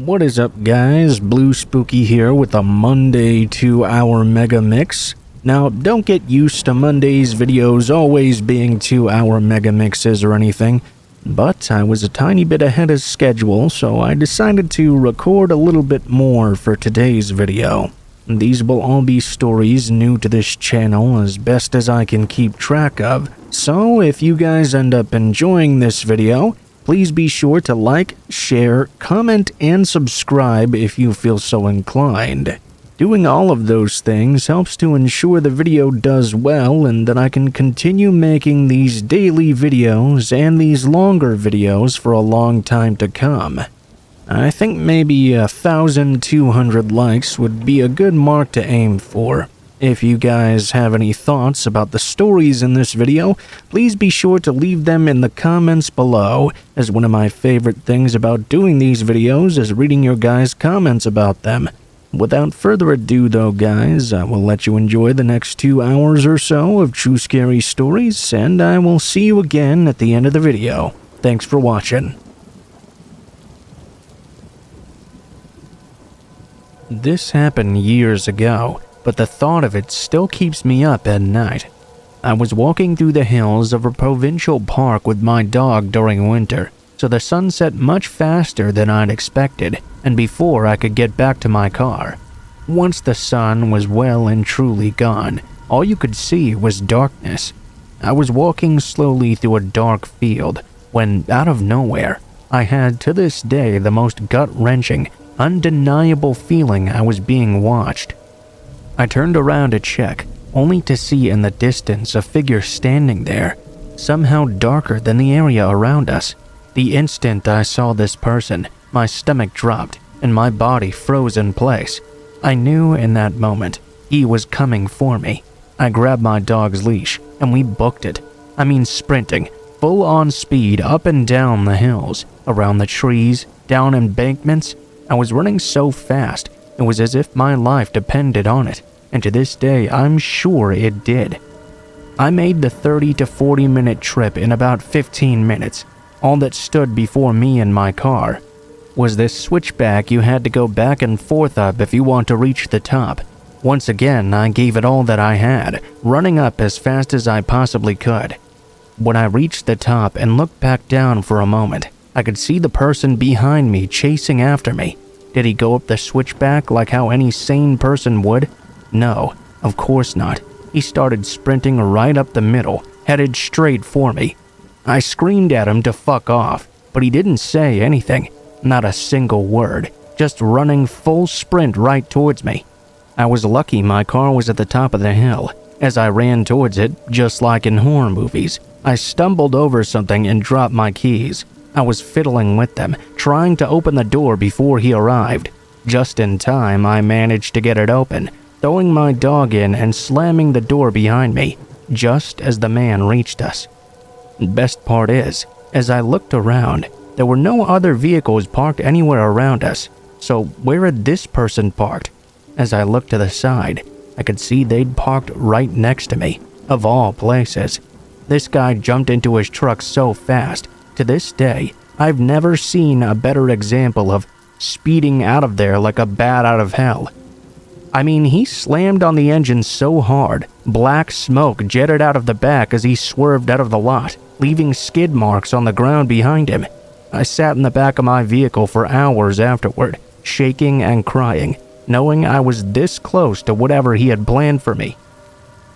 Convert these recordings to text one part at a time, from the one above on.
What is up, guys? Blue Spooky here with a Monday 2-hour Megamix. Now, don't get used to Monday's videos always being 2-hour Megamixes or anything, but I was a tiny bit ahead of schedule, so I decided to record a little bit more for today's video. These will all be stories new to this channel as best as I can keep track of, so if you guys end up enjoying this video, please be sure to like, share, comment, and subscribe if you feel so inclined. Doing all of those things helps to ensure the video does well and that I can continue making these daily videos and these longer videos for a long time to come. I think maybe 1,200 likes would be a good mark to aim for. If you guys have any thoughts about the stories in this video, please be sure to leave them in the comments below, as one of my favorite things about doing these videos is reading your guys' comments about them. Without further ado though, guys, I will let you enjoy the next 2 hours or so of true scary stories, and I will see you again at the end of the video. Thanks for watching. This happened years ago, but the thought of it still keeps me up at night. I was walking through the hills of a provincial park with my dog during winter, so the sun set much faster than I'd expected, and before I could get back to my car. Once the sun was well and truly gone, all you could see was darkness. I was walking slowly through a dark field when, out of nowhere, I had to this day the most gut-wrenching, undeniable feeling I was being watched. I turned around to check, only to see in the distance a figure standing there, somehow darker than the area around us. The instant I saw this person, my stomach dropped and my body froze in place. I knew in that moment he was coming for me. I grabbed my dog's leash and we booked it. I mean sprinting, full on speed up and down the hills, around the trees, down embankments. I was running so fast, it was as if my life depended on it, and to this day I'm sure it did. I made the 30 to 40 minute trip in about 15 minutes. All that stood before me and my car was this switchback you had to go back and forth up if you want to reach the top. Once again, I gave it all that I had, running up as fast as I possibly could. When I reached the top and looked back down for a moment, I could see the person behind me chasing after me. Did he go up the switchback like how any sane person would? No, of course not. He started sprinting right up the middle, headed straight for me. I screamed at him to fuck off, but he didn't say anything, not a single word, just running full sprint right towards me. I was lucky my car was at the top of the hill. As I ran towards it, just like in horror movies, I stumbled over something and dropped my keys. I was fiddling with them, trying to open the door before he arrived. Just in time, I managed to get it open, throwing my dog in and slamming the door behind me, just as the man reached us. Best part is, as I looked around, there were no other vehicles parked anywhere around us, so where had this person parked? As I looked to the side, I could see they'd parked right next to me, of all places. This guy jumped into his truck so fast. To this day, I've never seen a better example of speeding out of there like a bat out of hell. I mean, he slammed on the engine so hard, black smoke jetted out of the back as he swerved out of the lot, leaving skid marks on the ground behind him. I sat in the back of my vehicle for hours afterward, shaking and crying, knowing I was this close to whatever he had planned for me.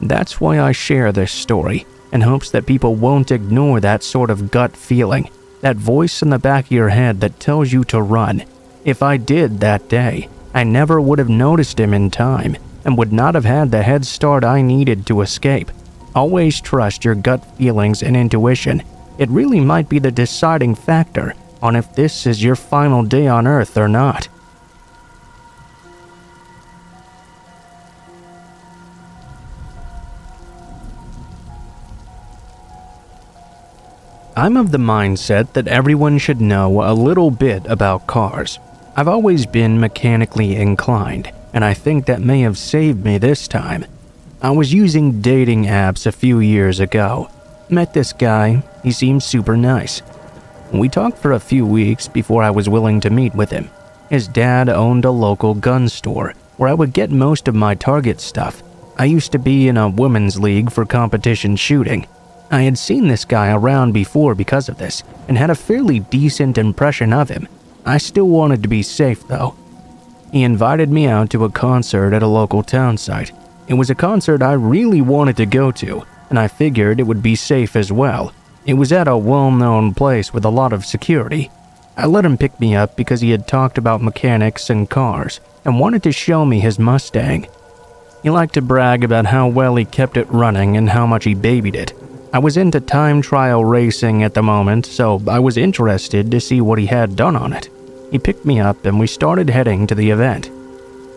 That's why I share this story, in hopes that people won't ignore that sort of gut feeling, that voice in the back of your head that tells you to run. If I did that day, I never would have noticed him in time, and would not have had the head start I needed to escape. Always trust your gut feelings and intuition. It really might be the deciding factor on if this is your final day on Earth or not. I'm of the mindset that everyone should know a little bit about cars. I've always been mechanically inclined, and I think that may have saved me this time. I was using dating apps a few years ago. Met this guy, he seemed super nice. We talked for a few weeks before I was willing to meet with him. His dad owned a local gun store where I would get most of my target stuff. I used to be in a women's league for competition shooting. I had seen this guy around before because of this and had a fairly decent impression of him. I still wanted to be safe though. He invited me out to a concert at a local town site. It was a concert I really wanted to go to, and I figured it would be safe as well. It was at a well-known place with a lot of security. I let him pick me up because he had talked about mechanics and cars and wanted to show me his Mustang. He liked to brag about how well he kept it running and how much he babied it. I was into time trial racing at the moment, so I was interested to see what he had done on it. He picked me up and we started heading to the event.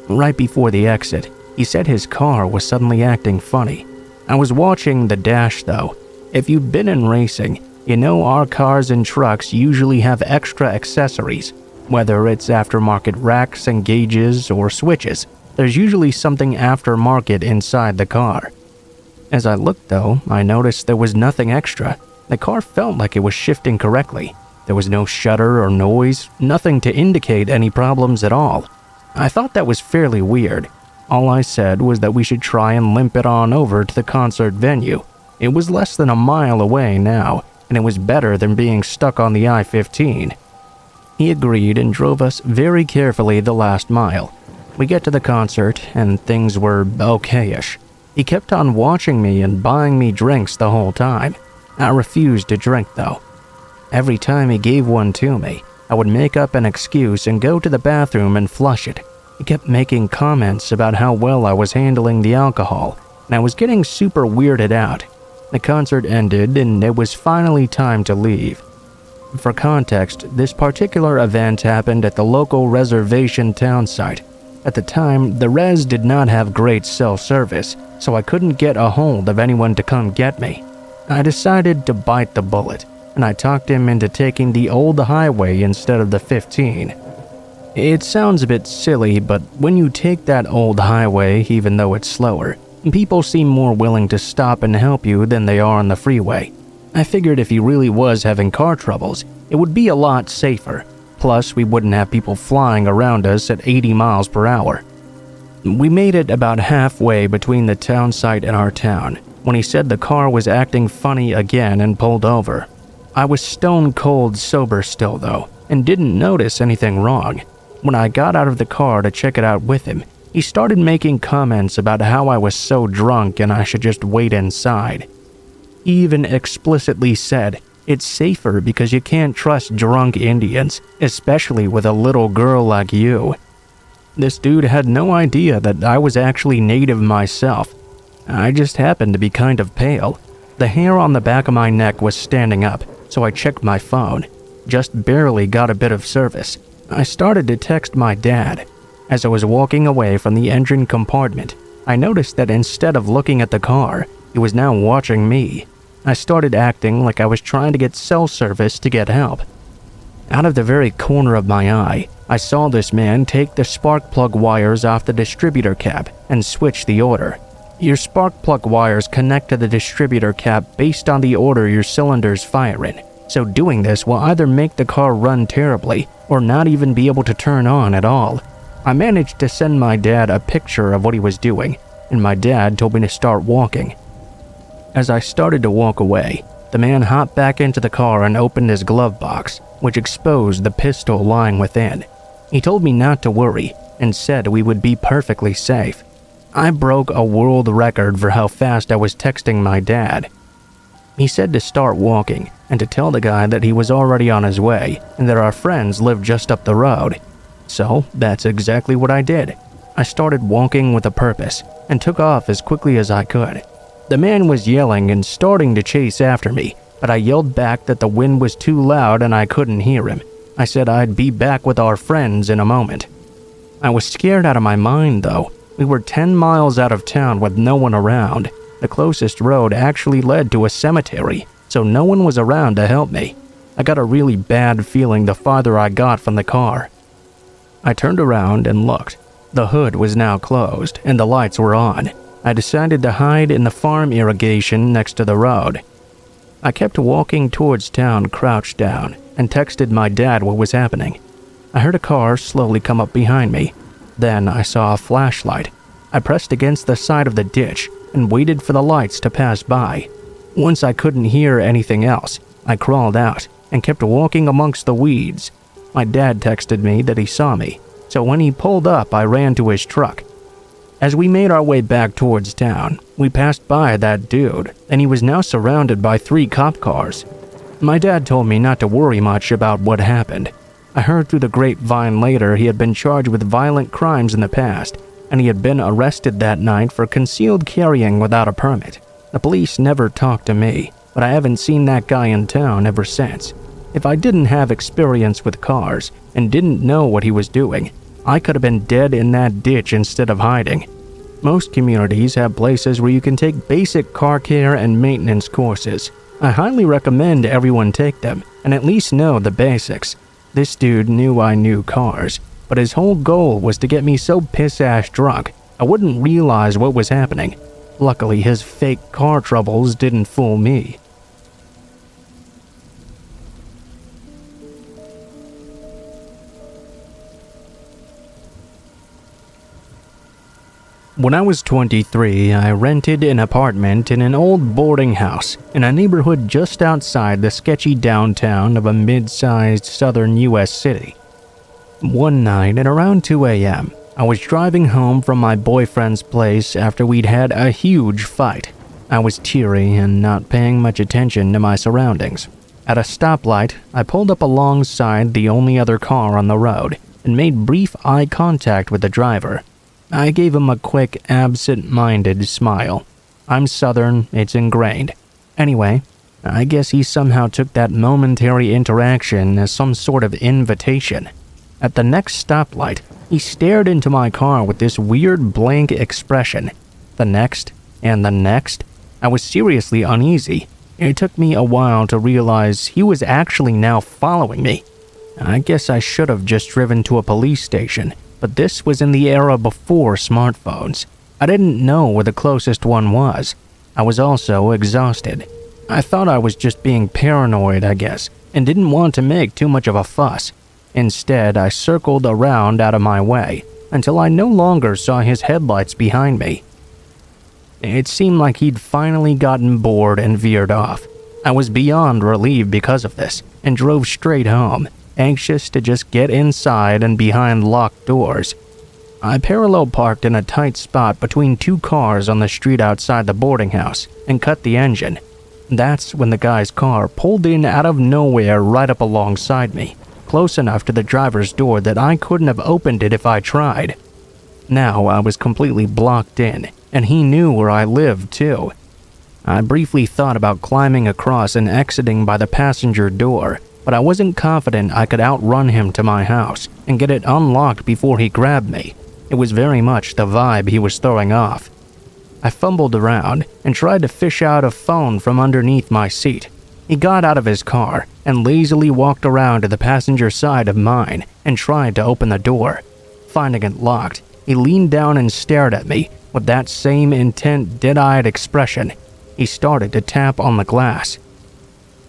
Right before the exit, he said his car was suddenly acting funny. I was watching the dash though. If you've been in racing, you know our cars and trucks usually have extra accessories. Whether it's aftermarket racks and gauges or switches, there's usually something aftermarket inside the car. As I looked though, I noticed there was nothing extra. The car felt like it was shifting correctly. There was no shudder or noise, nothing to indicate any problems at all. I thought that was fairly weird. All I said was that we should try and limp it on over to the concert venue. It was less than a mile away now, and it was better than being stuck on the I-15. He agreed and drove us very carefully the last mile. We get to the concert, and things were okay-ish. He kept on watching me and buying me drinks the whole time. I refused to drink though. Every time he gave one to me, I would make up an excuse and go to the bathroom and flush it. He kept making comments about how well I was handling the alcohol, and I was getting super weirded out. The concert ended and it was finally time to leave. For context, this particular event happened at the local reservation town site. At the time, the res did not have great self-service, so I couldn't get a hold of anyone to come get me. I decided to bite the bullet, and I talked him into taking the old highway instead of the 15. It sounds a bit silly, but when you take that old highway, even though it's slower, people seem more willing to stop and help you than they are on the freeway. I figured if he really was having car troubles, it would be a lot safer. Plus, we wouldn't have people flying around us at 80 miles per hour. We made it about halfway between the town site and our town when he said the car was acting funny again and pulled over. I was stone cold sober still though, and didn't notice anything wrong. When I got out of the car to check it out with him, he started making comments about how I was so drunk and I should just wait inside. He even explicitly said, "It's safer because you can't trust drunk Indians, especially with a little girl like you." This dude had no idea that I was actually native myself. I just happened to be kind of pale. The hair on the back of my neck was standing up, so I checked my phone. Just barely got a bit of service. I started to text my dad. As I was walking away from the engine compartment, I noticed that instead of looking at the car, he was now watching me. I started acting like I was trying to get cell service to get help. Out of the very corner of my eye, I saw this man take the spark plug wires off the distributor cap and switch the order. Your spark plug wires connect to the distributor cap based on the order your cylinders fire in, so doing this will either make the car run terribly or not even be able to turn on at all. I managed to send my dad a picture of what he was doing, and my dad told me to start walking. As I started to walk away, the man hopped back into the car and opened his glove box, which exposed the pistol lying within. He told me not to worry and said we would be perfectly safe. I broke a world record for how fast I was texting my dad. He said to start walking and to tell the guy that he was already on his way and that our friends lived just up the road. So that's exactly what I did. I started walking with a purpose and took off as quickly as I could. The man was yelling and starting to chase after me, but I yelled back that the wind was too loud and I couldn't hear him. I said I'd be back with our friends in a moment. I was scared out of my mind though. We were 10 miles out of town with no one around. The closest road actually led to a cemetery, so no one was around to help me. I got a really bad feeling the farther I got from the car. I turned around and looked. The hood was now closed and the lights were on. I decided to hide in the farm irrigation next to the road. I kept walking towards town crouched down and texted my dad what was happening. I heard a car slowly come up behind me. Then I saw a flashlight. I pressed against the side of the ditch and waited for the lights to pass by. Once I couldn't hear anything else, I crawled out and kept walking amongst the weeds. My dad texted me that he saw me, so when he pulled up, I ran to his truck. As we made our way back towards town, we passed by that dude, and he was now surrounded by 3 cop cars. My dad told me not to worry much about what happened. I heard through the grapevine later he had been charged with violent crimes in the past, and he had been arrested that night for concealed carrying without a permit. The police never talked to me, but I haven't seen that guy in town ever since. If I didn't have experience with cars and didn't know what he was doing, I could have been dead in that ditch instead of hiding. Most communities have places where you can take basic car care and maintenance courses. I highly recommend everyone take them and at least know the basics. This dude knew I knew cars, but his whole goal was to get me so piss-ass drunk I wouldn't realize what was happening. Luckily, his fake car troubles didn't fool me. When I was 23, I rented an apartment in an old boarding house in a neighborhood just outside the sketchy downtown of a mid-sized southern U.S. city. One night at around 2 a.m., I was driving home from my boyfriend's place after we'd had a huge fight. I was teary and not paying much attention to my surroundings. At a stoplight, I pulled up alongside the only other car on the road and made brief eye contact with the driver. I gave him a quick, absent-minded smile. I'm Southern, it's ingrained. Anyway, I guess he somehow took that momentary interaction as some sort of invitation. At the next stoplight, he stared into my car with this weird blank expression. The next, and the next. I was seriously uneasy. It took me a while to realize he was actually now following me. I guess I should have just driven to a police station. But this was in the era before smartphones. I didn't know where the closest one was. I was also exhausted. I thought I was just being paranoid, I guess, and didn't want to make too much of a fuss. Instead, I circled around out of my way until I no longer saw his headlights behind me. It seemed like he'd finally gotten bored and veered off. I was beyond relieved because of this and drove straight home, anxious to just get inside and behind locked doors. I parallel parked in a tight spot between 2 cars on the street outside the boarding house and cut the engine. That's when the guy's car pulled in out of nowhere right up alongside me, close enough to the driver's door that I couldn't have opened it if I tried. Now I was completely blocked in, and he knew where I lived too. I briefly thought about climbing across and exiting by the passenger door, but I wasn't confident I could outrun him to my house and get it unlocked before he grabbed me. It was very much the vibe he was throwing off. I fumbled around and tried to fish out a phone from underneath my seat. He got out of his car and lazily walked around to the passenger side of mine and tried to open the door. Finding it locked, he leaned down and stared at me with that same intent, dead-eyed expression. He started to tap on the glass.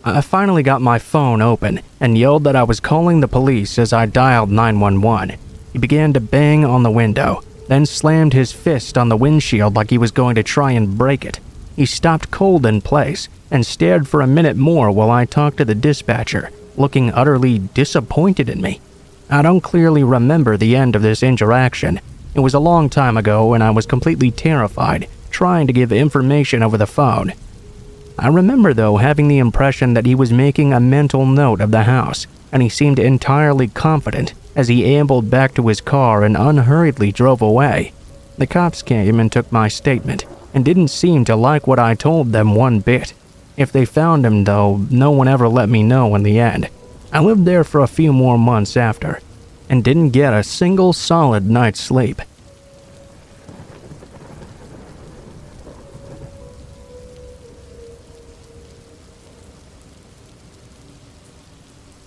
I finally got my phone open and yelled that I was calling the police as I dialed 911. He began to bang on the window, then slammed his fist on the windshield like he was going to try and break it. He stopped cold in place and stared for a minute more while I talked to the dispatcher, looking utterly disappointed in me. I don't clearly remember the end of this interaction. It was a long time ago and I was completely terrified, trying to give information over the phone. I remember, though, having the impression that he was making a mental note of the house, and he seemed entirely confident as he ambled back to his car and unhurriedly drove away. The cops came and took my statement, and didn't seem to like what I told them one bit. If they found him, though, no one ever let me know in the end. I lived there for a few more months after, and didn't get a single solid night's sleep.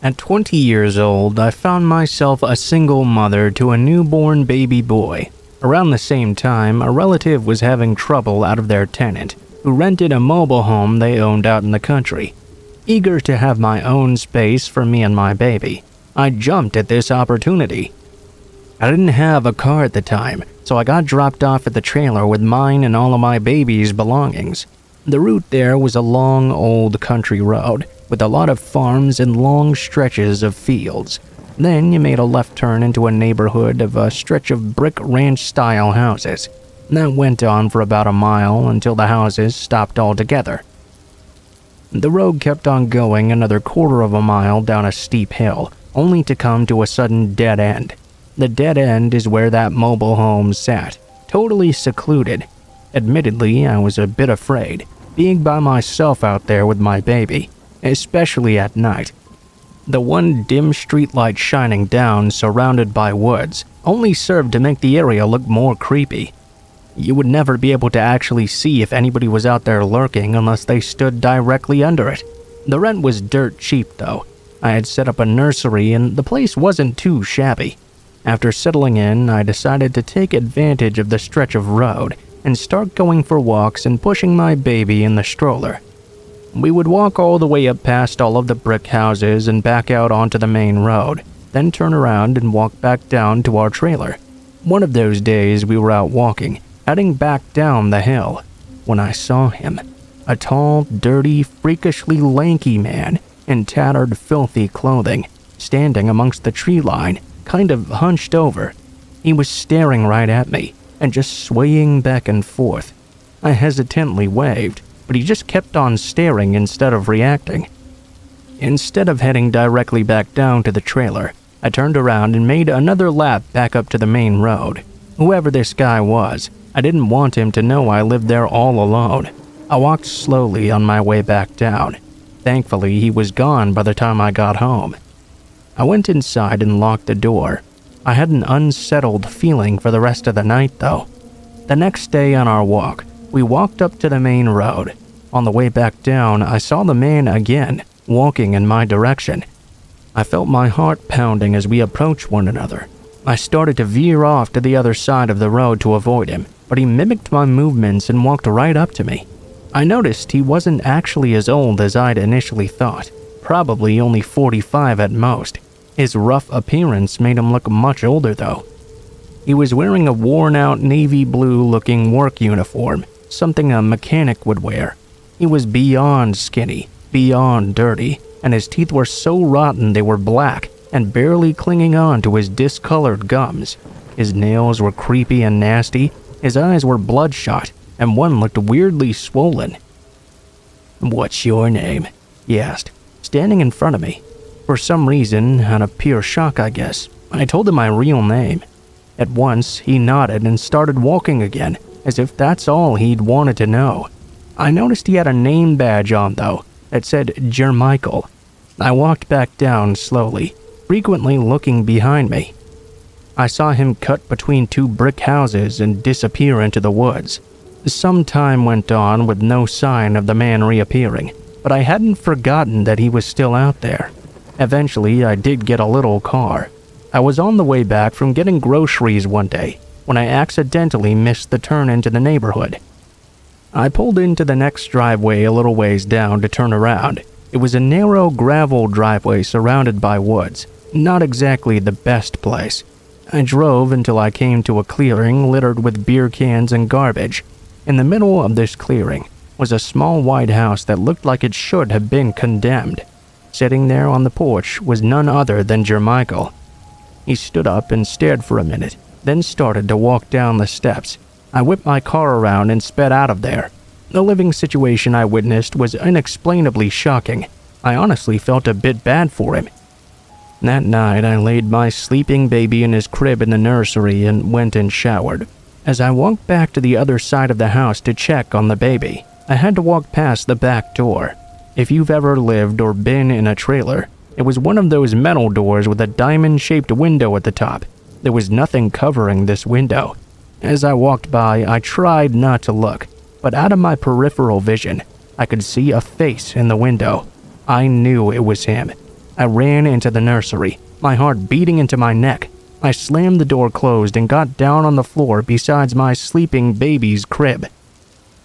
At 20 years old, I found myself a single mother to a newborn baby boy. Around the same time, a relative was having trouble out of their tenant, who rented a mobile home they owned out in the country. Eager to have my own space for me and my baby, I jumped at this opportunity. I didn't have a car at the time, so I got dropped off at the trailer with mine and all of my baby's belongings. The route there was a long, old country road with a lot of farms and long stretches of fields. Then you made a left turn into a neighborhood of a stretch of brick ranch-style houses. That went on for about a mile until the houses stopped altogether. The road kept on going another quarter of a mile down a steep hill, only to come to a sudden dead end. The dead end is where that mobile home sat, totally secluded. Admittedly, I was a bit afraid, being by myself out there with my baby, especially at night. The one dim streetlight shining down, surrounded by woods, only served to make the area look more creepy. You would never be able to actually see if anybody was out there lurking unless they stood directly under it. The rent was dirt cheap though. I had set up a nursery and the place wasn't too shabby. After settling in, I decided to take advantage of the stretch of road and start going for walks and pushing my baby in the stroller. We would walk all the way up past all of the brick houses and back out onto the main road, then turn around and walk back down to our trailer. One of those days we were out walking, heading back down the hill, when I saw him. A tall, dirty, freakishly lanky man in tattered, filthy clothing, standing amongst the tree line, kind of hunched over. He was staring right at me and just swaying back and forth. I hesitantly waved, but he just kept on staring instead of reacting. Instead of heading directly back down to the trailer, I turned around and made another lap back up to the main road. Whoever this guy was, I didn't want him to know I lived there all alone. I walked slowly on my way back down. Thankfully, he was gone by the time I got home. I went inside and locked the door. I had an unsettled feeling for the rest of the night, though. The next day on our walk, we walked up to the main road. On the way back down, I saw the man again, walking in my direction. I felt my heart pounding as we approached one another. I started to veer off to the other side of the road to avoid him, but he mimicked my movements and walked right up to me. I noticed he wasn't actually as old as I'd initially thought, probably only 45 at most. His rough appearance made him look much older though. He was wearing a worn-out navy blue-looking work uniform, something a mechanic would wear. He was beyond skinny, beyond dirty, and his teeth were so rotten they were black and barely clinging on to his discolored gums. His nails were creepy and nasty, his eyes were bloodshot, and one looked weirdly swollen. "What's your name?" he asked, standing in front of me. For some reason, out of pure shock I guess, I told him my real name. At once, he nodded and started walking again, as if that's all he'd wanted to know. I noticed he had a name badge on though, that said Jermichael. I walked back down slowly, frequently looking behind me. I saw him cut between two brick houses and disappear into the woods. Some time went on with no sign of the man reappearing, but I hadn't forgotten that he was still out there. Eventually, I did get a little car. I was on the way back from getting groceries one day when I accidentally missed the turn into the neighborhood. I pulled into the next driveway a little ways down to turn around. It was a narrow gravel driveway surrounded by woods, not exactly the best place. I drove until I came to a clearing littered with beer cans and garbage. In the middle of this clearing was a small white house that looked like it should have been condemned. Sitting there on the porch was none other than Jermichael. He stood up and stared for a minute, then started to walk down the steps. I whipped my car around and sped out of there. The living situation I witnessed was inexplainably shocking. I honestly felt a bit bad for him. That night, I laid my sleeping baby in his crib in the nursery and went and showered. As I walked back to the other side of the house to check on the baby, I had to walk past the back door. If you've ever lived or been in a trailer, it was one of those metal doors with a diamond-shaped window at the top. There was nothing covering this window. As I walked by, I tried not to look, but out of my peripheral vision, I could see a face in the window. I knew it was him. I ran into the nursery, my heart beating into my neck. I slammed the door closed and got down on the floor beside my sleeping baby's crib.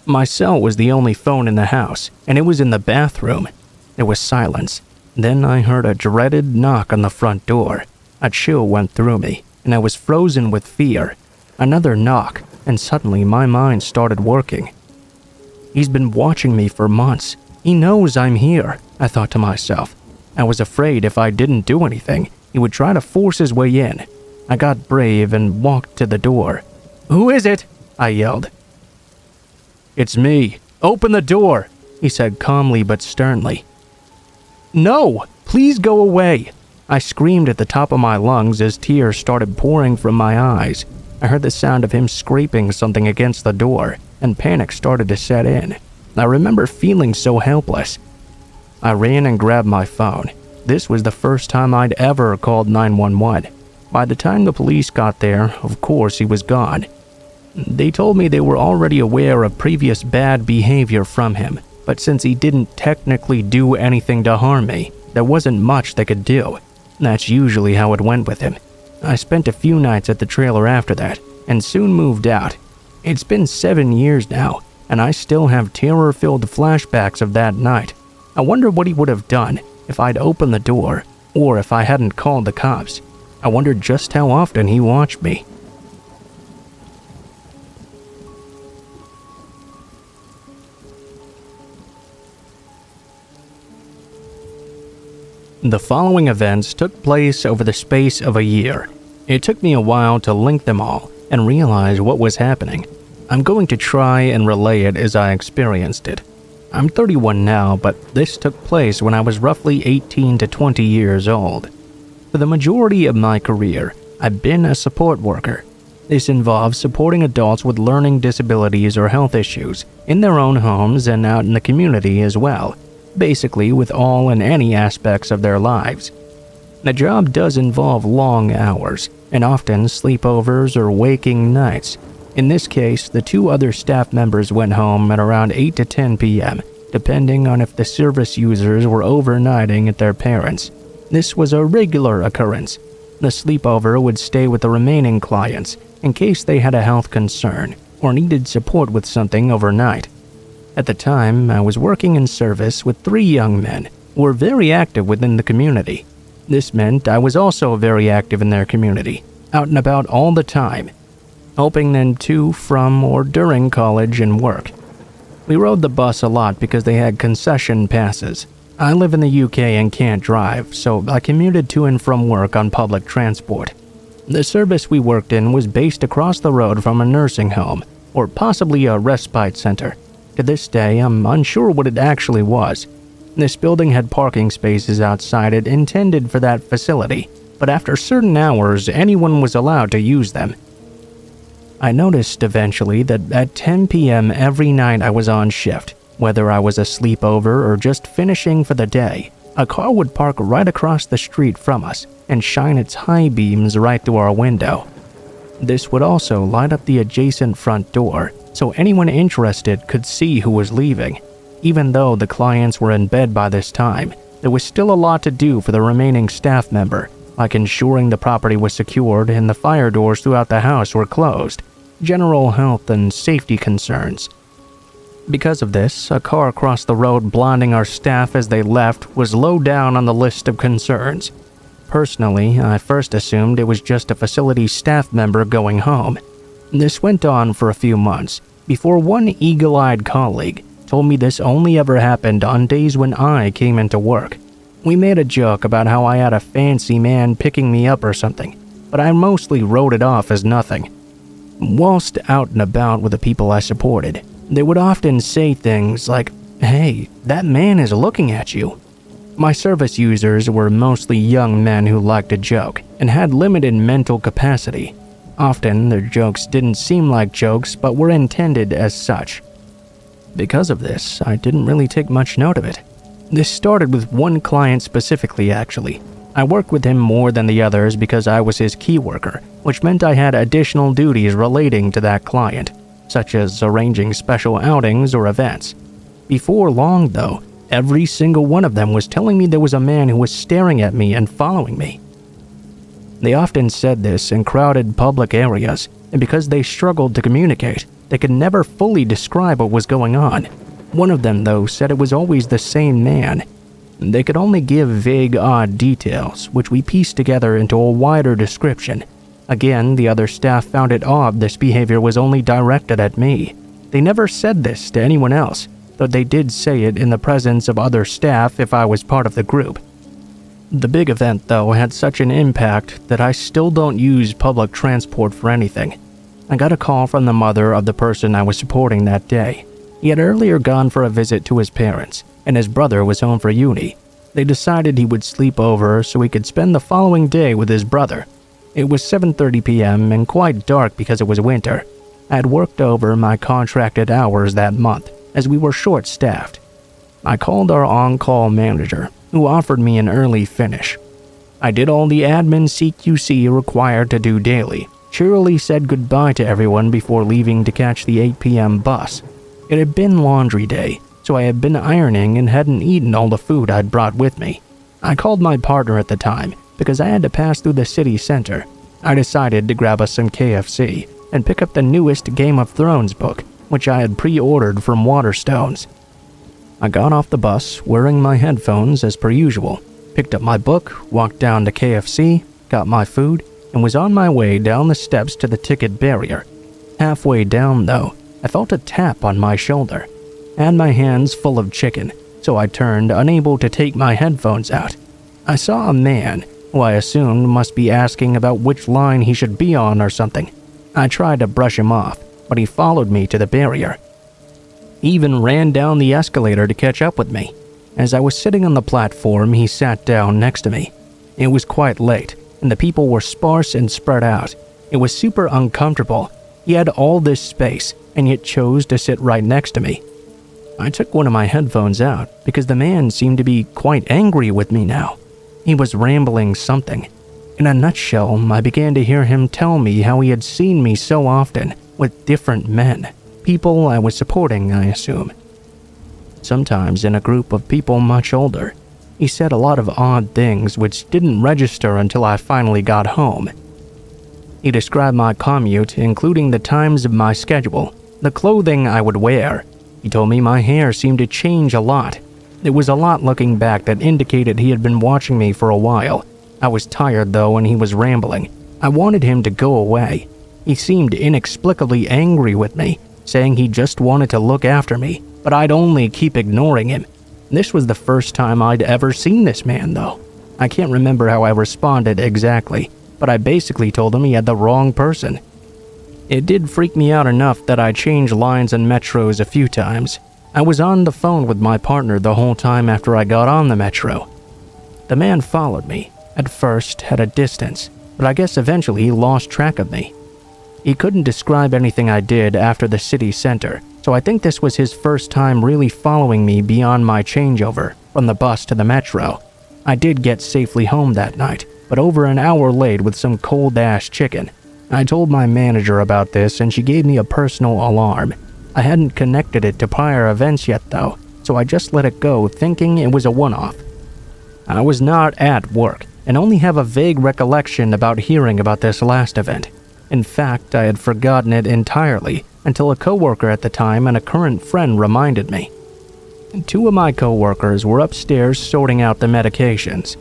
My cell was the only phone in the house, and it was in the bathroom. There was silence. Then I heard a dreaded knock on the front door. A chill went through me, and I was frozen with fear. Another knock, and suddenly my mind started working. He's been watching me for months. He knows I'm here, I thought to myself. I was afraid if I didn't do anything, he would try to force his way in. I got brave and walked to the door. "Who is it?" I yelled. "It's me. Open the door," he said calmly but sternly. "No, please go away," I screamed at the top of my lungs as tears started pouring from my eyes. I heard the sound of him scraping something against the door, and panic started to set in. I remember feeling so helpless. I ran and grabbed my phone. This was the first time I'd ever called 911. By the time the police got there, of course he was gone. They told me they were already aware of previous bad behavior from him, but since he didn't technically do anything to harm me, there wasn't much they could do. That's usually how it went with him. I spent a few nights at the trailer after that, and soon moved out. It's been 7 years now, and I still have terror-filled flashbacks of that night. I wonder what he would have done if I'd opened the door, or if I hadn't called the cops. I wondered just how often he watched me. The following events took place over the space of a year. It took me a while to link them all and realize what was happening. I'm going to try and relay it as I experienced it. I'm 31 now, but this took place when I was roughly 18 to 20 years old. For the majority of my career, I've been a support worker. This involves supporting adults with learning disabilities or health issues in their own homes and out in the community as well, basically with all and any aspects of their lives. The job does involve long hours, and often sleepovers or waking nights. In this case, the 2 other staff members went home at around 8 to 10 p.m., depending on if the service users were overnighting at their parents'. This was a regular occurrence. The sleepover would stay with the remaining clients in case they had a health concern or needed support with something overnight. At the time, I was working in service with 3 young men who were very active within the community. This meant I was also very active in their community, out and about all the time, helping them to, from, or during college and work. We rode the bus a lot because they had concession passes. I live in the UK and can't drive, so I commuted to and from work on public transport. The service we worked in was based across the road from a nursing home, or possibly a respite center. To this day, I'm unsure what it actually was. This building had parking spaces outside it intended for that facility, but after certain hours, anyone was allowed to use them. I noticed eventually that at 10 p.m. every night I was on shift, whether I was a sleepover or just finishing for the day, a car would park right across the street from us and shine its high beams right through our window. This would also light up the adjacent front door, so anyone interested could see who was leaving. Even though the clients were in bed by this time, there was still a lot to do for the remaining staff member, like ensuring the property was secured and the fire doors throughout the house were closed, general health and safety concerns. Because of this, a car across the road blinding our staff as they left was low down on the list of concerns. Personally, I first assumed it was just a facility staff member going home. This went on for a few months, before one eagle-eyed colleague told me this only ever happened on days when I came into work. We made a joke about how I had a fancy man picking me up or something, but I mostly wrote it off as nothing. Whilst out and about with the people I supported, they would often say things like, "Hey, that man is looking at you." My service users were mostly young men who liked to joke and had limited mental capacity. Often, their jokes didn't seem like jokes but were intended as such. Because of this, I didn't really take much note of it. This started with one client specifically, actually. I worked with him more than the others because I was his key worker, which meant I had additional duties relating to that client, such as arranging special outings or events. Before long, though, every single one of them was telling me there was a man who was staring at me and following me. They often said this in crowded public areas, and because they struggled to communicate, they could never fully describe what was going on. One of them, though, said it was always the same man. They could only give vague, odd details, which we pieced together into a wider description. Again, the other staff found it odd this behavior was only directed at me. They never said this to anyone else, though they did say it in the presence of other staff if I was part of the group. The big event, though, had such an impact that I still don't use public transport for anything. I got a call from the mother of the person I was supporting that day. He had earlier gone for a visit to his parents, and his brother was home for uni. They decided he would sleep over so he could spend the following day with his brother. It was 7:30 p.m. and quite dark because it was winter. I had worked over my contracted hours that month, as we were short-staffed. I called our on-call manager, who offered me an early finish. I did all the admin CQC required to do daily, cheerily said goodbye to everyone before leaving to catch the 8 p.m. bus. It had been laundry day, so I had been ironing and hadn't eaten all the food I'd brought with me. I called my partner at the time because I had to pass through the city center. I decided to grab us some KFC and pick up the newest Game of Thrones book, which I had pre-ordered from Waterstones. I got off the bus wearing my headphones as per usual, picked up my book, walked down to KFC, got my food, and was on my way down the steps to the ticket barrier. Halfway down, though, I felt a tap on my shoulder. I had my hands full of chicken, so I turned, unable to take my headphones out. I saw a man, who I assumed must be asking about which line he should be on or something. I tried to brush him off, but he followed me to the barrier. He even ran down the escalator to catch up with me. As I was sitting on the platform, he sat down next to me. It was quite late, and the people were sparse and spread out. It was super uncomfortable. He had all this space, and yet chose to sit right next to me. I took one of my headphones out because the man seemed to be quite angry with me now. He was rambling something. In a nutshell, I began to hear him tell me how he had seen me so often with different men. People I was supporting, I assume. Sometimes in a group of people much older. He said a lot of odd things which didn't register until I finally got home. He described my commute, including the times of my schedule, the clothing I would wear. He told me my hair seemed to change a lot. There was a lot looking back that indicated he had been watching me for a while. I was tired though and he was rambling. I wanted him to go away. He seemed inexplicably angry with me, saying he just wanted to look after me, but I'd only keep ignoring him. This was the first time I'd ever seen this man though. I can't remember how I responded exactly, but I basically told him he had the wrong person. It did freak me out enough that I changed lines and metros a few times. I was on the phone with my partner the whole time after I got on the metro. The man followed me, at first at a distance, but I guess eventually he lost track of me. He couldn't describe anything I did after the city center, so I think this was his first time really following me beyond my changeover from the bus to the metro. I did get safely home that night, but over an hour late with some cold-ass chicken. I told my manager about this and she gave me a personal alarm. I hadn't connected it to prior events yet though, so I just let it go thinking it was a one-off. I was not at work and only have a vague recollection about hearing about this last event. In fact, I had forgotten it entirely until a coworker at the time and a current friend reminded me. Two of my coworkers were upstairs sorting out the medications.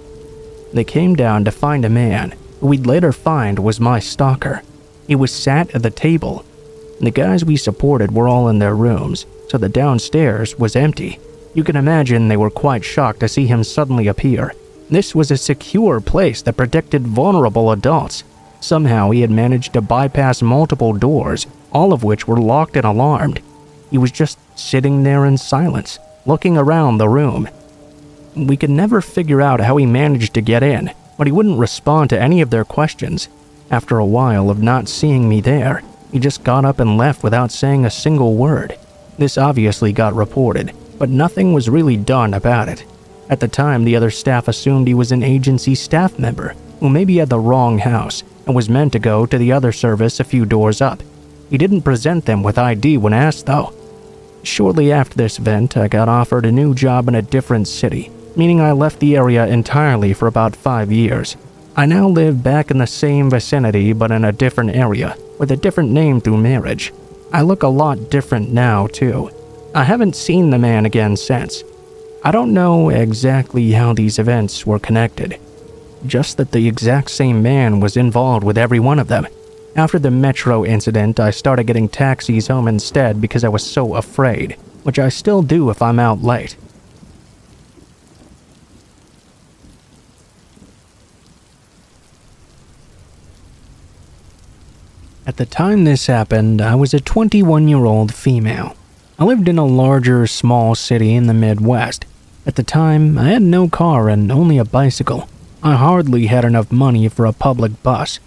They came down to find a man who we'd later find was my stalker. He was sat at the table. The guys we supported were all in their rooms, so the downstairs was empty. You can imagine they were quite shocked to see him suddenly appear. This was a secure place that protected vulnerable adults. Somehow he had managed to bypass multiple doors, all of which were locked and alarmed. He was just sitting there in silence, looking around the room. We could never figure out how he managed to get in, but he wouldn't respond to any of their questions. After a while of not seeing me there, he just got up and left without saying a single word. This obviously got reported, but nothing was really done about it. At the time, the other staff assumed he was an agency staff member who maybe had the wrong house and was meant to go to the other service a few doors up. He didn't present them with ID when asked though. Shortly after this event, I got offered a new job in a different city, meaning I left the area entirely for about 5 years. I now live back in the same vicinity but in a different area, with a different name through marriage. I look a lot different now too. I haven't seen the man again since. I don't know exactly how these events were connected, just that the exact same man was involved with every one of them. After the metro incident, I started getting taxis home instead because I was so afraid, which I still do if I'm out late. At the time this happened, I was a 21-year-old female. I lived in a larger, small city in the Midwest. At the time, I had no car and only a bicycle. I hardly had enough money for a public bus.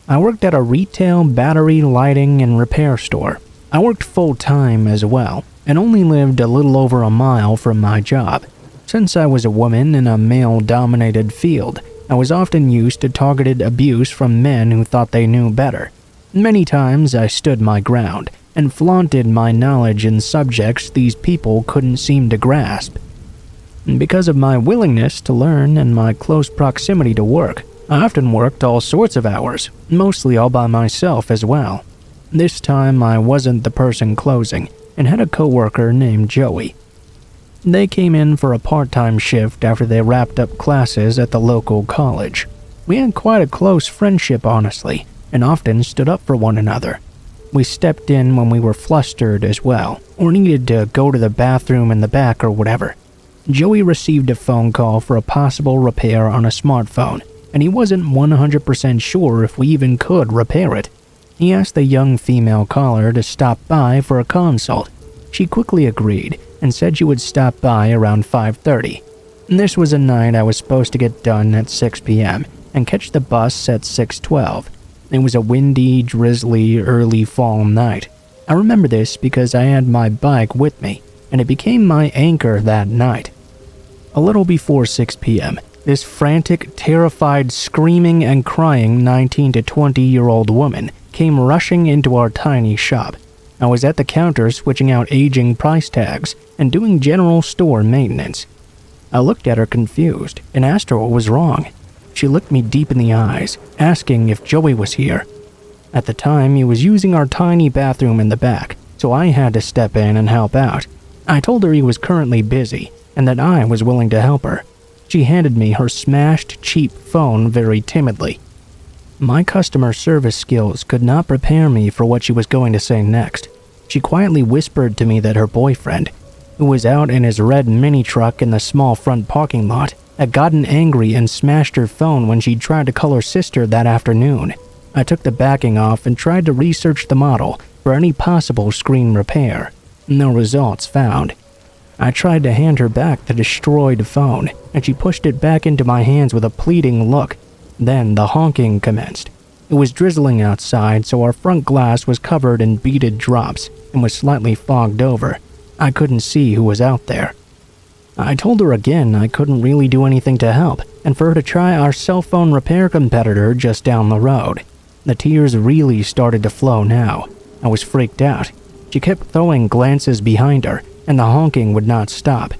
I worked at a retail battery lighting and repair store. I worked full-time as well, and only lived a little over a mile from my job. Since I was a woman in a male-dominated field, I was often used to targeted abuse from men who thought they knew better. Many times I stood my ground and flaunted my knowledge in subjects these people couldn't seem to grasp. Because of my willingness to learn and my close proximity to work, I often worked all sorts of hours, mostly all by myself as well. This time I wasn't the person closing and had a coworker named Joey. They came in for a part-time shift after they wrapped up classes at the local college. We had quite a close friendship, honestly, and often stood up for one another. We stepped in when we were flustered as well, or needed to go to the bathroom in the back or whatever. Joey received a phone call for a possible repair on a smartphone, and he wasn't 100% sure if we even could repair it. He asked the young female caller to stop by for a consult. She quickly agreed and said she would stop by around 5:30. This was a night I was supposed to get done at 6 p.m. and catch the bus at 6:12. It was a windy, drizzly, early fall night. I remember this because I had my bike with me, and it became my anchor that night. A little before 6 p.m., this frantic, terrified, screaming and crying 19 to 20-year-old woman came rushing into our tiny shop. I was at the counter switching out aging price tags and doing general store maintenance. I looked at her confused and asked her what was wrong. She looked me deep in the eyes, asking if Joey was here. At the time, he was using our tiny bathroom in the back, so I had to step in and help out. I told her he was currently busy and that I was willing to help her. She handed me her smashed, cheap phone very timidly. My customer service skills could not prepare me for what she was going to say next. She quietly whispered to me that her boyfriend, who was out in his red mini truck in the small front parking lot, had gotten angry and smashed her phone when she tried to call her sister that afternoon. I took the backing off and tried to research the model for any possible screen repair. No results found. I tried to hand her back the destroyed phone, and she pushed it back into my hands with a pleading look. Then the honking commenced. It was drizzling outside, so our front glass was covered in beaded drops and was slightly fogged over. I couldn't see who was out there. I told her again I couldn't really do anything to help, and for her to try our cell phone repair competitor just down the road. The tears really started to flow now. I was freaked out. She kept throwing glances behind her, and the honking would not stop.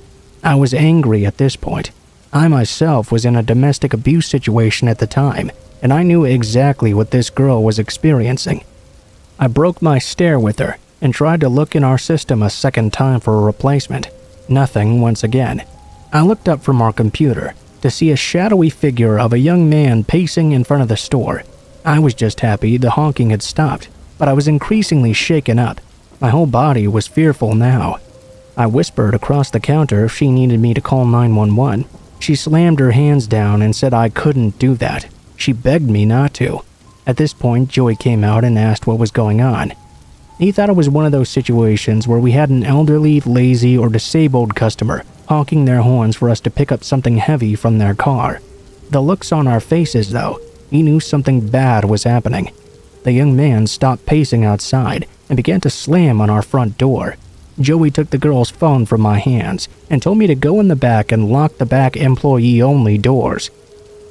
I was angry at this point. I myself was in a domestic abuse situation at the time, and I knew exactly what this girl was experiencing. I broke my stare with her and tried to look in our system a second time for a replacement. Nothing once again. I looked up from our computer to see a shadowy figure of a young man pacing in front of the store. I was just happy the honking had stopped, but I was increasingly shaken up. My whole body was fearful now. I whispered across the counter if she needed me to call 911. She slammed her hands down and said I couldn't do that. She begged me not to. At this point, Joey came out and asked what was going on. He thought it was one of those situations where we had an elderly, lazy, or disabled customer honking their horns for us to pick up something heavy from their car. The looks on our faces, though, he knew something bad was happening. The young man stopped pacing outside and began to slam on our front door. Joey took the girl's phone from my hands and told me to go in the back and lock the back employee-only doors.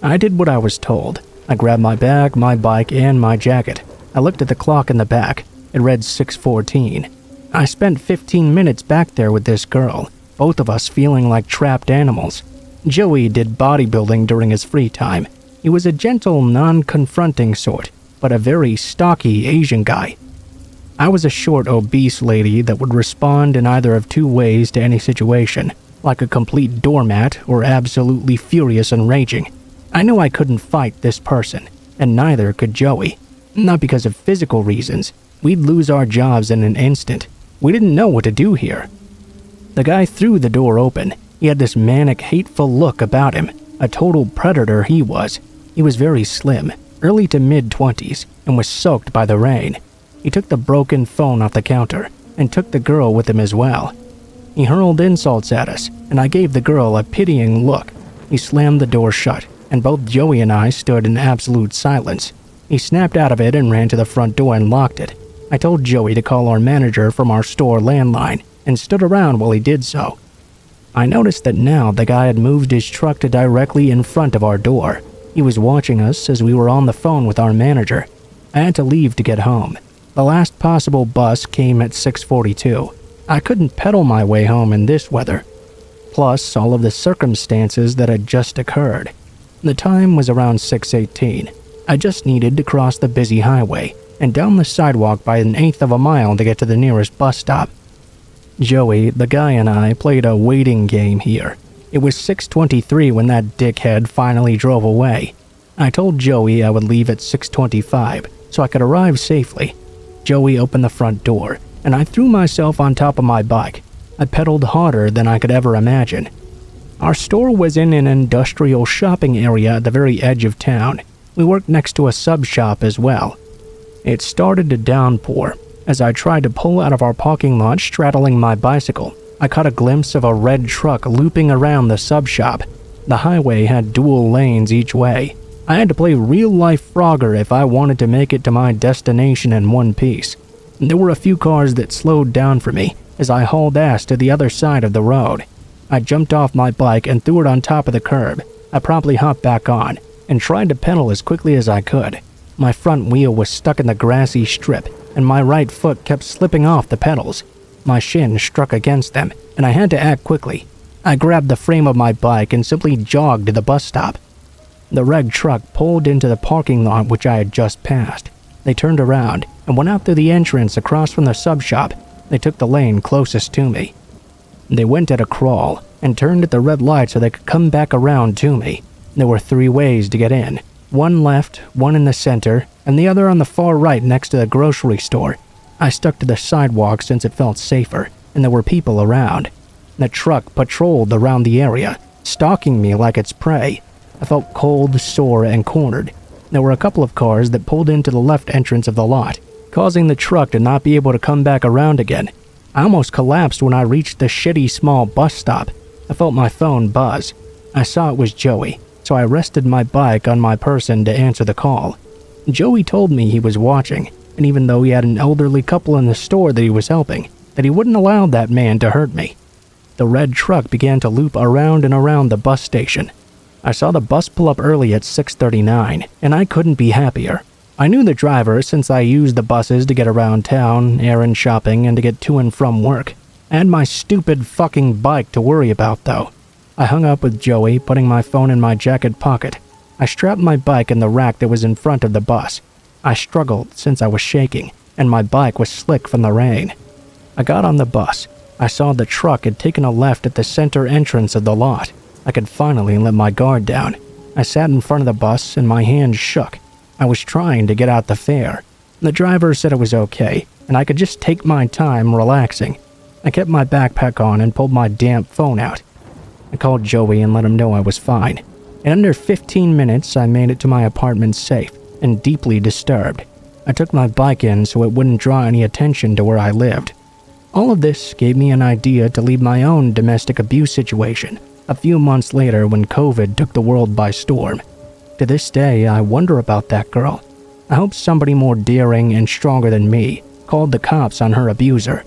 I did what I was told. I grabbed my bag, my bike, and my jacket. I looked at the clock in the back. It read 6:14. I spent 15 minutes back there with this girl, both of us feeling like trapped animals. Joey did bodybuilding during his free time. He was a gentle, non-confronting sort, but a very stocky Asian guy. I was a short, obese lady that would respond in either of two ways to any situation. like a complete doormat or absolutely furious and raging. I knew I couldn't fight this person, and neither could Joey. Not because of physical reasons. We'd lose our jobs in an instant. We didn't know what to do here. The guy threw the door open. He had this manic, hateful look about him. A total predator he was. He was very slim, early to mid-20s, and was soaked by the rain. He took the broken phone off the counter and took the girl with him as well. He hurled insults at us, and I gave the girl a pitying look. He slammed the door shut, and both Joey and I stood in absolute silence. He snapped out of it and ran to the front door and locked it. I told Joey to call our manager from our store landline and stood around while he did so. I noticed that now the guy had moved his truck to directly in front of our door. He was watching us as we were on the phone with our manager. I had to leave to get home. The last possible bus came at 6:42. I couldn't pedal my way home in this weather. Plus all of the circumstances that had just occurred. The time was around 6:18. I just needed to cross the busy highway and down the sidewalk by an eighth of a mile to get to the nearest bus stop. Joey, the guy, and I played a waiting game here. It was 6:23 when that dickhead finally drove away. I told Joey I would leave at 6:25 so I could arrive safely. Joey opened the front door, and I threw myself on top of my bike. I pedaled harder than I could ever imagine. Our store was in an industrial shopping area at the very edge of town. We worked next to a sub shop as well. It started to downpour. As I tried to pull out of our parking lot straddling my bicycle, I caught a glimpse of a red truck looping around the sub shop. The highway had dual lanes each way. I had to play real-life Frogger if I wanted to make it to my destination in one piece. There were a few cars that slowed down for me as I hauled ass to the other side of the road. I jumped off my bike and threw it on top of the curb. I promptly hopped back on and tried to pedal as quickly as I could. My front wheel was stuck in the grassy strip, and my right foot kept slipping off the pedals. My shin struck against them, and I had to act quickly. I grabbed the frame of my bike and simply jogged to the bus stop. The red truck pulled into the parking lot which I had just passed. They turned around and went out through the entrance across from the sub shop. They took the lane closest to me. They went at a crawl and turned at the red light so they could come back around to me. There were 3 ways to get in. One left, one in the center, and the other on the far right next to the grocery store. I stuck to the sidewalk since it felt safer, and there were people around. The truck patrolled around the area, stalking me like its prey. I felt cold, sore, and cornered. There were a couple of cars that pulled into the left entrance of the lot, causing the truck to not be able to come back around again. I almost collapsed when I reached the shitty small bus stop. I felt my phone buzz. I saw it was Joey, so I rested my bike on my person to answer the call. Joey told me he was watching, and even though he had an elderly couple in the store that he was helping, that he wouldn't allow that man to hurt me. The red truck began to loop around and around the bus station. I saw the bus pull up early at 6:39, and I couldn't be happier. I knew the driver since I used the buses to get around town, errand shopping, and to get to and from work. I had my stupid fucking bike to worry about, though. I hung up with Joey, putting my phone in my jacket pocket. I strapped my bike in the rack that was in front of the bus. I struggled since I was shaking, and my bike was slick from the rain. I got on the bus. I saw the truck had taken a left at the center entrance of the lot. I could finally let my guard down. I sat in front of the bus and my hands shook. I was trying to get out the fare. The driver said it was okay, and I could just take my time relaxing. I kept my backpack on and pulled my damp phone out. I called Joey and let him know I was fine. In under 15 minutes, I made it to my apartment safe and deeply disturbed. I took my bike in so it wouldn't draw any attention to where I lived. All of this gave me an idea to leave my own domestic abuse situation a few months later when COVID took the world by storm. To this day, I wonder about that girl. I hope somebody more daring and stronger than me called the cops on her abuser.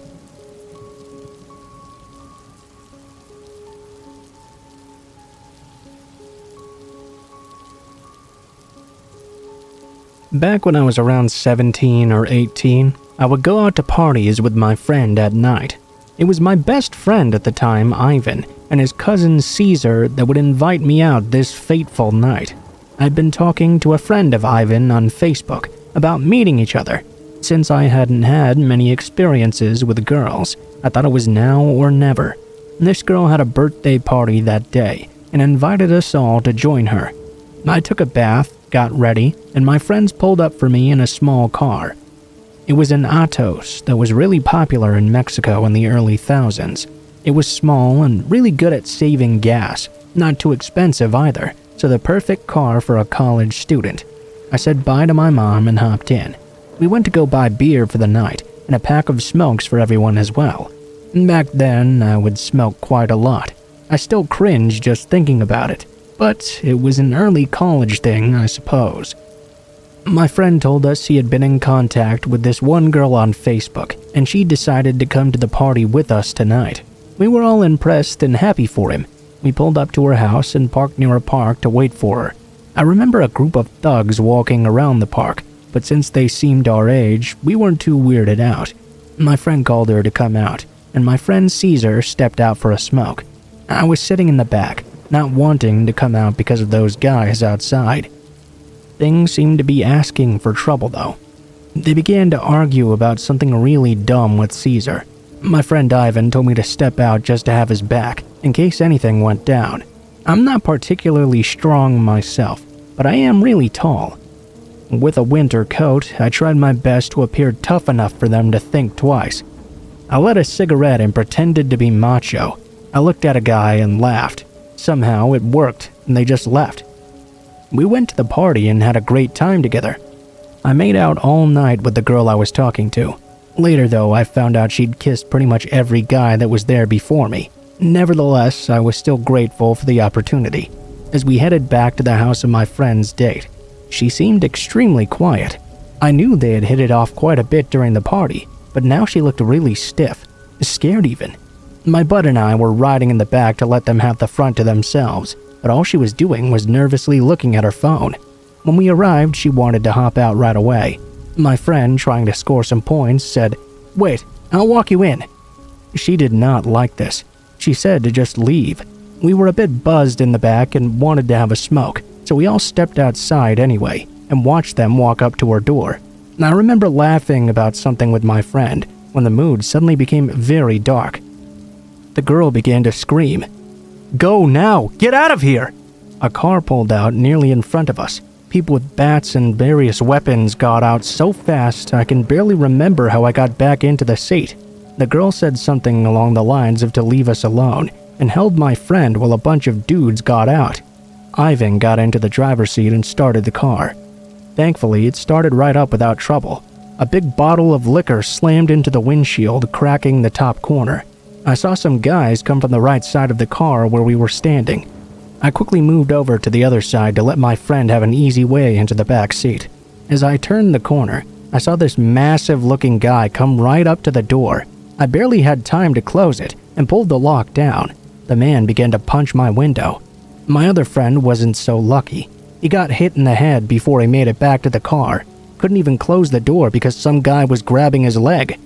Back when I was around 17 or 18, I would go out to parties with my friend at night. It was my best friend at the time, Ivan, and his cousin Caesar that would invite me out this fateful night. I'd been talking to a friend of Ivan on Facebook about meeting each other. Since I hadn't had many experiences with girls, I thought it was now or never. This girl had a birthday party that day and invited us all to join her. I took a bath, got ready, and my friends pulled up for me in a small car. It was an Atos that was really popular in Mexico in the early thousands. It was small and really good at saving gas, not too expensive either, so the perfect car for a college student. I said bye to my mom and hopped in. We went to go buy beer for the night and a pack of smokes for everyone as well. Back then, I would smoke quite a lot. I still cringe just thinking about it, but it was an early college thing, I suppose. My friend told us he had been in contact with this one girl on Facebook, and she decided to come to the party with us tonight. We were all impressed and happy for him. We pulled up to her house and parked near a park to wait for her. I remember a group of thugs walking around the park, but since they seemed our age, we weren't too weirded out. My friend called her to come out, and my friend Caesar stepped out for a smoke. I was sitting in the back, not wanting to come out because of those guys outside. Things seemed to be asking for trouble though. They began to argue about something really dumb with Caesar. My friend Ivan told me to step out just to have his back, in case anything went down. I'm not particularly strong myself, but I am really tall. With a winter coat, I tried my best to appear tough enough for them to think twice. I lit a cigarette and pretended to be macho. I looked at a guy and laughed. Somehow it worked, and they just left. We went to the party and had a great time together. I made out all night with the girl I was talking to. Later though, I found out she'd kissed pretty much every guy that was there before me. Nevertheless, I was still grateful for the opportunity. As we headed back to the house of my friend's date, she seemed extremely quiet. I knew they had hit it off quite a bit during the party, but now she looked really stiff, scared even. My bud and I were riding in the back to let them have the front to themselves, but all she was doing was nervously looking at her phone. When we arrived, she wanted to hop out right away. My friend, trying to score some points, said, "Wait, I'll walk you in." She did not like this. She said to just leave. We were a bit buzzed in the back and wanted to have a smoke, so we all stepped outside anyway and watched them walk up to her door. I remember laughing about something with my friend when the mood suddenly became very dark. The girl began to scream, "Go now! Get out of here!" A car pulled out nearly in front of us. People with bats and various weapons got out so fast I can barely remember how I got back into the seat. The girl said something along the lines of to leave us alone and held my friend while a bunch of dudes got out. Ivan got into the driver's seat and started the car. Thankfully, it started right up without trouble. A big bottle of liquor slammed into the windshield, cracking the top corner. I saw some guys come from the right side of the car where we were standing. I quickly moved over to the other side to let my friend have an easy way into the back seat. As I turned the corner, I saw this massive-looking guy come right up to the door. I barely had time to close it and pulled the lock down. The man began to punch my window. My other friend wasn't so lucky. He got hit in the head before he made it back to the car. Couldn't even close the door because some guy was grabbing his leg.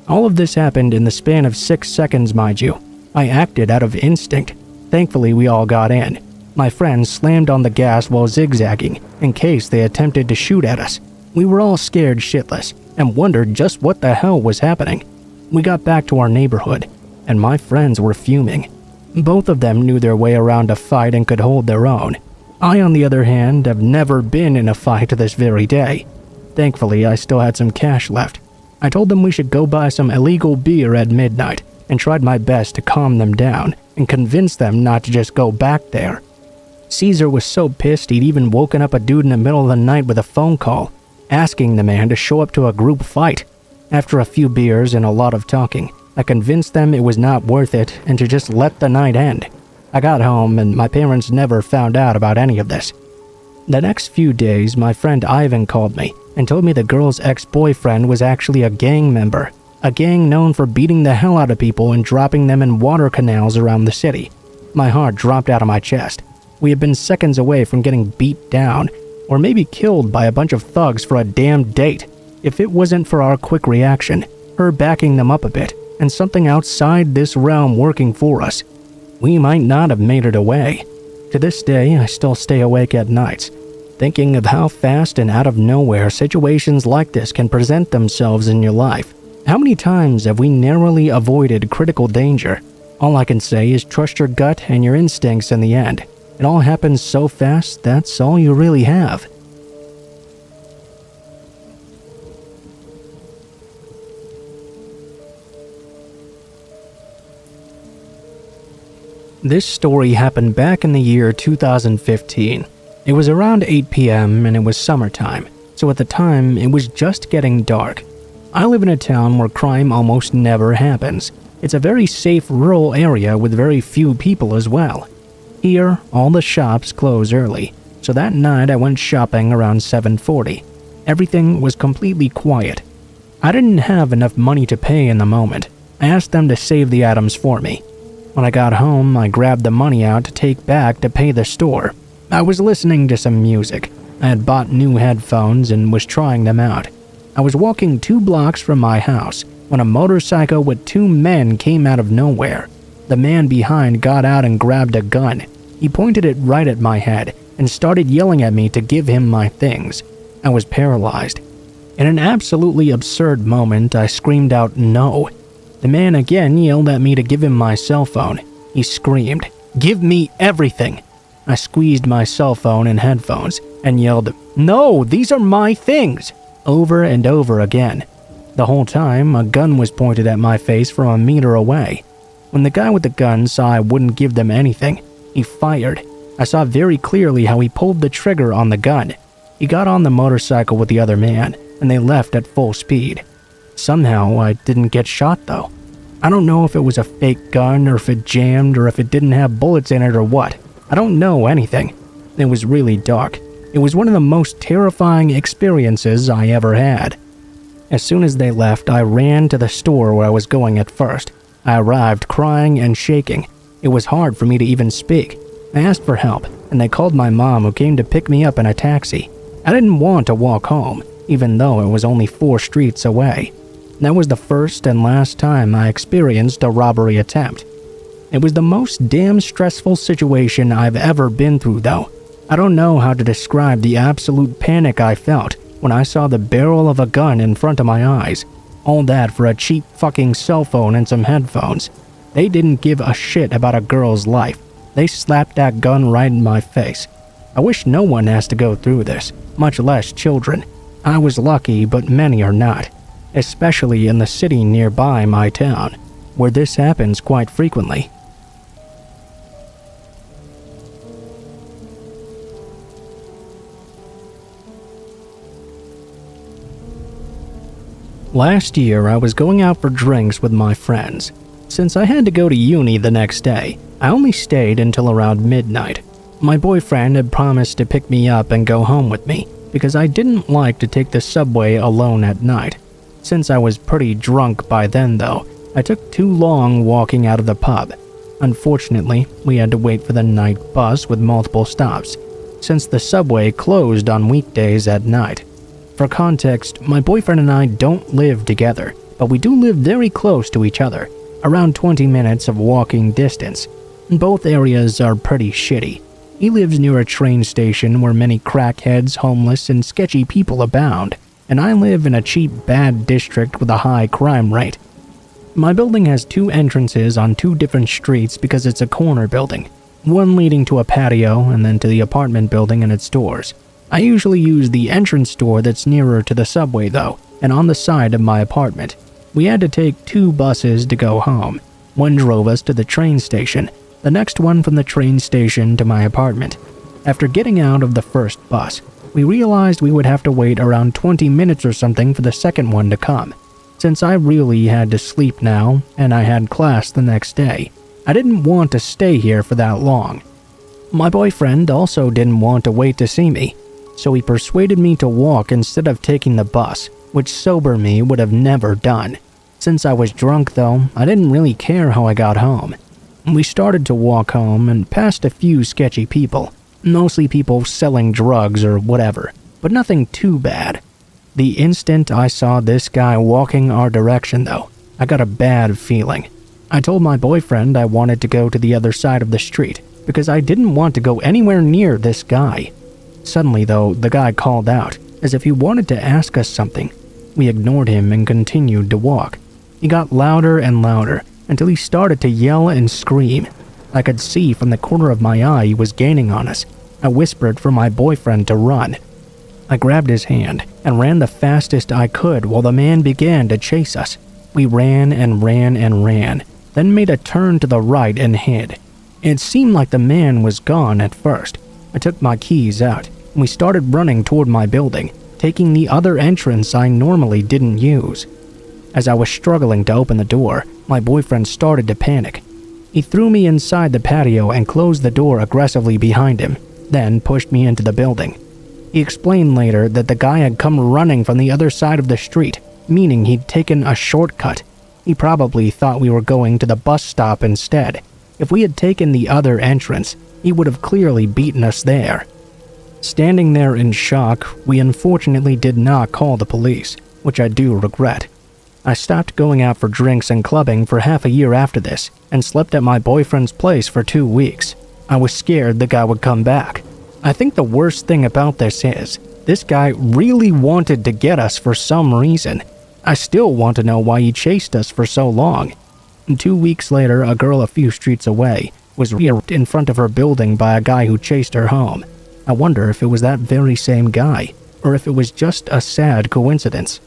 All of this happened in the span of 6 seconds, mind you. I acted out of instinct. Thankfully, we all got in. My friend slammed on the gas while zigzagging in case they attempted to shoot at us. We were all scared shitless and wondered just what the hell was happening. We got back to our neighborhood, and my friends were fuming. Both of them knew their way around a fight and could hold their own. I, on the other hand, have never been in a fight to this very day. Thankfully, I still had some cash left. I told them we should go buy some illegal beer at midnight and tried my best to calm them down and convince them not to just go back there. Caesar was so pissed he'd even woken up a dude in the middle of the night with a phone call, asking the man to show up to a group fight. After a few beers and a lot of talking, I convinced them it was not worth it and to just let the night end. I got home and my parents never found out about any of this. The next few days, my friend Ivan called me and told me the girl's ex-boyfriend was actually a gang member, a gang known for beating the hell out of people and dropping them in water canals around the city. My heart dropped out of my chest. We had been seconds away from getting beat down, or maybe killed by a bunch of thugs for a damn date, if it wasn't for our quick reaction, her backing them up a bit, and something outside this realm working for us. We might not have made it away. To this day, I still stay awake at nights, thinking of how fast and out of nowhere situations like this can present themselves in your life. How many times have we narrowly avoided critical danger, All I can say is trust your gut and your instincts in the end. It all happens so fast, that's all you really have. This story happened back in the year 2015. It was around 8 p.m. and it was summertime, so at the time it was just getting dark. I live in a town where crime almost never happens. It's a very safe rural area with very few people as well. Here, all the shops close early, so that night I went shopping around 7:40. Everything was completely quiet. I didn't have enough money to pay in the moment. I asked them to save the items for me. When I got home, I grabbed the money out to take back to pay the store. I was listening to some music. I had bought new headphones and was trying them out. I was walking 2 blocks from my house when a motorcycle with 2 men came out of nowhere. The man behind got out and grabbed a gun. He pointed it right at my head and started yelling at me to give him my things. I was paralyzed. In an absolutely absurd moment, I screamed out no. The man again yelled at me to give him my cell phone. He screamed, "Give me everything!" I squeezed my cell phone and headphones and yelled, "No, these are my things!" over and over again. The whole time, a gun was pointed at my face from a meter away. When the guy with the gun saw I wouldn't give them anything, he fired. I saw very clearly how he pulled the trigger on the gun. He got on the motorcycle with the other man, and they left at full speed. Somehow, I didn't get shot though. I don't know if it was a fake gun or if it jammed or if it didn't have bullets in it or what. I don't know anything. It was really dark. It was one of the most terrifying experiences I ever had. As soon as they left, I ran to the store where I was going at first. I arrived crying and shaking. It was hard for me to even speak. I asked for help, and they called my mom, who came to pick me up in a taxi. I didn't want to walk home, even though it was only 4 streets away. That was the first and last time I experienced a robbery attempt. It was the most damn stressful situation I've ever been through though. I don't know how to describe the absolute panic I felt when I saw the barrel of a gun in front of my eyes. All that for a cheap fucking cell phone and some headphones. They didn't give a shit about a girl's life. They slapped that gun right in my face. I wish no one has to go through this, much less children. I was lucky, but many are not. Especially in the city nearby my town, where this happens quite frequently. Last year, I was going out for drinks with my friends. Since I had to go to uni the next day, I only stayed until around midnight. My boyfriend had promised to pick me up and go home with me because I didn't like to take the subway alone at night. Since I was pretty drunk by then though, I took too long walking out of the pub. Unfortunately, we had to wait for the night bus with multiple stops, since the subway closed on weekdays at night. For context, my boyfriend and I don't live together, but we do live very close to each other, around 20 minutes of walking distance. Both areas are pretty shitty. He lives near a train station where many crackheads, homeless, and sketchy people abound, and I live in a cheap, bad district with a high crime rate. My building has 2 entrances on 2 different streets because it's a corner building, one leading to a patio and then to the apartment building and its doors. I usually use the entrance door that's nearer to the subway though, and on the side of my apartment. We had to take 2 buses to go home. One drove us to the train station, the next one from the train station to my apartment. After getting out of the first bus, we realized we would have to wait around 20 minutes or something for the second one to come. Since I really had to sleep now, and I had class the next day, I didn't want to stay here for that long. My boyfriend also didn't want to wait to see me, so he persuaded me to walk instead of taking the bus, which sober me would have never done. Since I was drunk though, I didn't really care how I got home. We started to walk home and passed a few sketchy people. Mostly people selling drugs or whatever, but nothing too bad. The instant I saw this guy walking our direction though, I got a bad feeling. I told my boyfriend I wanted to go to the other side of the street because I didn't want to go anywhere near this guy. Suddenly though, the guy called out as if he wanted to ask us something. We ignored him and continued to walk. He got louder and louder, until he started to yell and scream. I could see from the corner of my eye he was gaining on us. I whispered for my boyfriend to run. I grabbed his hand and ran the fastest I could while the man began to chase us. We ran and ran and ran, then made a turn to the right and hid. It seemed like the man was gone at first. I took my keys out, and we started running toward my building, taking the other entrance I normally didn't use. As I was struggling to open the door, my boyfriend started to panic. He threw me inside the patio and closed the door aggressively behind him, then pushed me into the building. He explained later that the guy had come running from the other side of the street, meaning he'd taken a shortcut. He probably thought we were going to the bus stop instead. If we had taken the other entrance, he would have clearly beaten us there. Standing there in shock, we unfortunately did not call the police, which I do regret. I stopped going out for drinks and clubbing for half a year after this, and slept at my boyfriend's place for 2 weeks. I was scared the guy would come back. I think the worst thing about this guy really wanted to get us for some reason. I still want to know why he chased us for so long. 2 weeks later, a girl a few streets away was reared in front of her building by a guy who chased her home. I wonder if it was that very same guy, or if it was just a sad coincidence.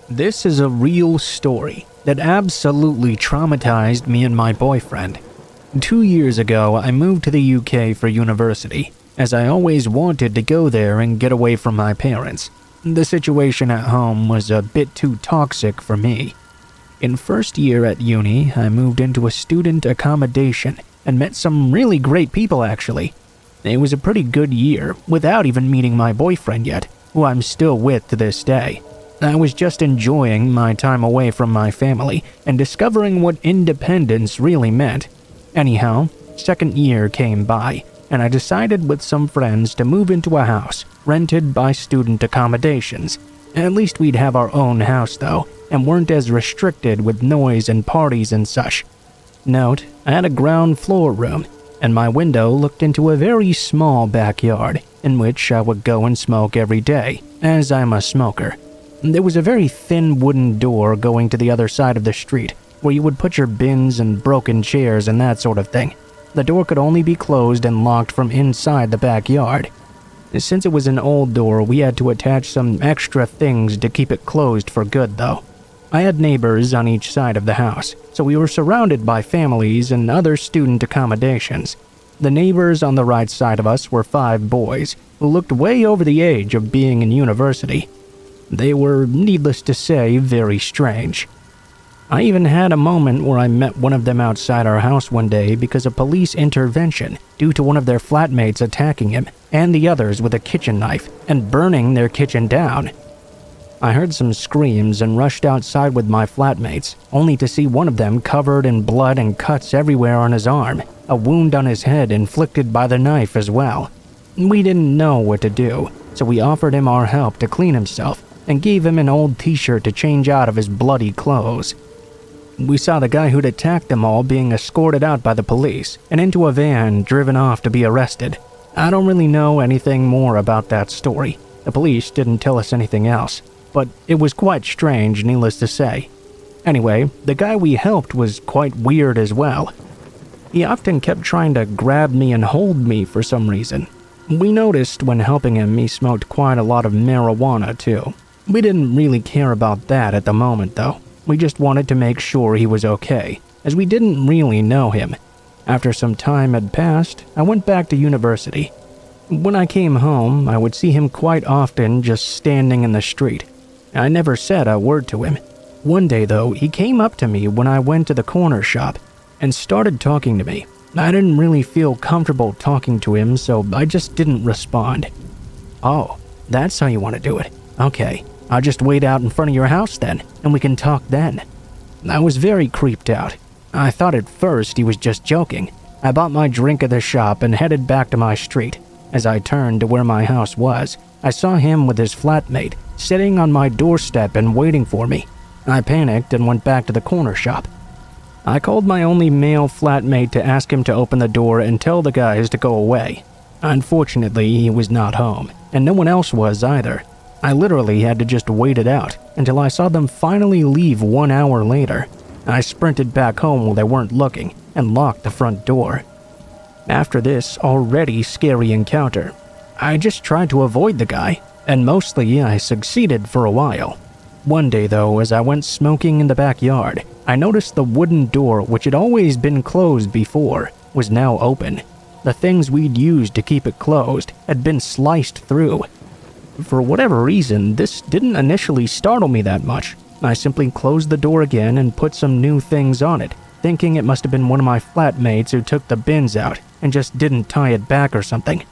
This is a real story that absolutely traumatized me and my boyfriend. 2 years ago, I moved to the UK for university, as I always wanted to go there and get away from my parents. The situation at home was a bit too toxic for me. In first year at uni, I moved into a student accommodation and met some really great people actually. It was a pretty good year, without even meeting my boyfriend yet, who I'm still with to this day. I was just enjoying my time away from my family and discovering what independence really meant. Anyhow, second year came by, and I decided with some friends to move into a house rented by student accommodations. At least we'd have our own house though, and weren't as restricted with noise and parties and such. Note, I had a ground floor room, and my window looked into a very small backyard, in which I would go and smoke every day, as I'm a smoker. There was a very thin wooden door going to the other side of the street, where you would put your bins and broken chairs and that sort of thing. The door could only be closed and locked from inside the backyard. Since it was an old door, we had to attach some extra things to keep it closed for good though. I had neighbors on each side of the house, so we were surrounded by families and other student accommodations. The neighbors on the right side of us were 5 boys, who looked way over the age of being in university. They were, needless to say, very strange. I even had a moment where I met one of them outside our house one day because of police intervention due to one of their flatmates attacking him and the others with a kitchen knife and burning their kitchen down. I heard some screams and rushed outside with my flatmates, only to see one of them covered in blood and cuts everywhere on his arm, a wound on his head inflicted by the knife as well. We didn't know what to do, so we offered him our help to clean himself and gave him an old t-shirt to change out of his bloody clothes. We saw the guy who'd attacked them all being escorted out by the police and into a van driven off to be arrested. I don't really know anything more about that story. The police didn't tell us anything else, but it was quite strange, needless to say. Anyway, the guy we helped was quite weird as well. He often kept trying to grab me and hold me for some reason. We noticed when helping him he smoked quite a lot of marijuana too. We didn't really care about that at the moment though. We just wanted to make sure he was okay, as we didn't really know him. After some time had passed, I went back to university. When I came home, I would see him quite often just standing in the street. I never said a word to him. One day though, he came up to me when I went to the corner shop and started talking to me. I didn't really feel comfortable talking to him, so I just didn't respond. "Oh, that's how you want to do it. Okay. I'll just wait out in front of your house then, and we can talk then." I was very creeped out. I thought at first he was just joking. I bought my drink at the shop and headed back to my street. As I turned to where my house was, I saw him with his flatmate sitting on my doorstep and waiting for me. I panicked and went back to the corner shop. I called my only male flatmate to ask him to open the door and tell the guys to go away. Unfortunately, he was not home, and no one else was either. I literally had to just wait it out until I saw them finally leave 1 hour later. I sprinted back home while they weren't looking and locked the front door. After this already scary encounter, I just tried to avoid the guy, and mostly I succeeded for a while. One day though, as I went smoking in the backyard, I noticed the wooden door, which had always been closed before, was now open. The things we'd used to keep it closed had been sliced through. For whatever reason, this didn't initially startle me that much. I simply closed the door again and put some new things on it, thinking it must have been one of my flatmates who took the bins out and just didn't tie it back or something.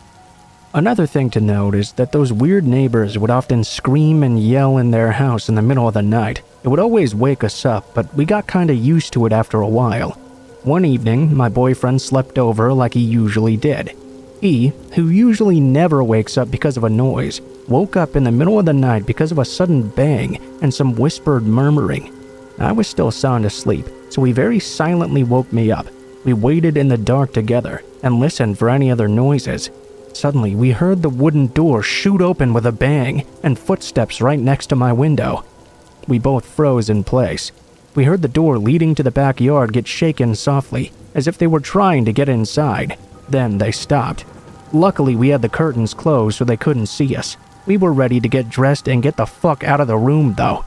Another thing to note is that those weird neighbors would often scream and yell in their house in the middle of the night. It would always wake us up, but we got kinda used to it after a while. One evening, my boyfriend slept over like he usually did. He, who usually never wakes up because of a noise, woke up in the middle of the night because of a sudden bang and some whispered murmuring. I was still sound asleep, so he very silently woke me up. We waited in the dark together and listened for any other noises. Suddenly, we heard the wooden door shoot open with a bang and footsteps right next to my window. We both froze in place. We heard the door leading to the backyard get shaken softly, as if they were trying to get inside. Then they stopped. Luckily, we had the curtains closed so they couldn't see us. We were ready to get dressed and get the fuck out of the room, though.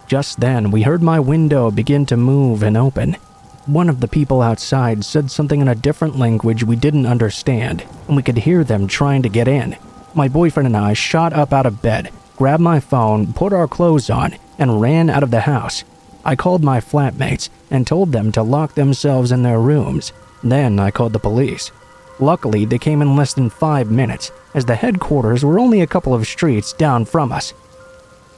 Just then, we heard my window begin to move and open. One of the people outside said something in a different language we didn't understand, and we could hear them trying to get in. My boyfriend and I shot up out of bed, grabbed my phone, put our clothes on, and ran out of the house. I called my flatmates and told them to lock themselves in their rooms. Then I called the police. Luckily, they came in less than 5 minutes, as the headquarters were only a couple of streets down from us.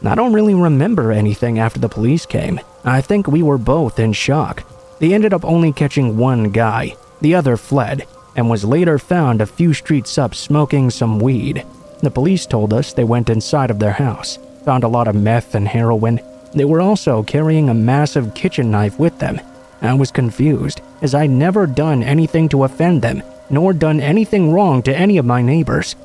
I don't really remember anything after the police came. I think we were both in shock. They ended up only catching one guy. The other fled, and was later found a few streets up smoking some weed. The police told us they went inside of their house, found a lot of meth and heroin. They were also carrying a massive kitchen knife with them. I was confused, as I'd never done anything to offend them, nor done anything wrong to any of my neighbors.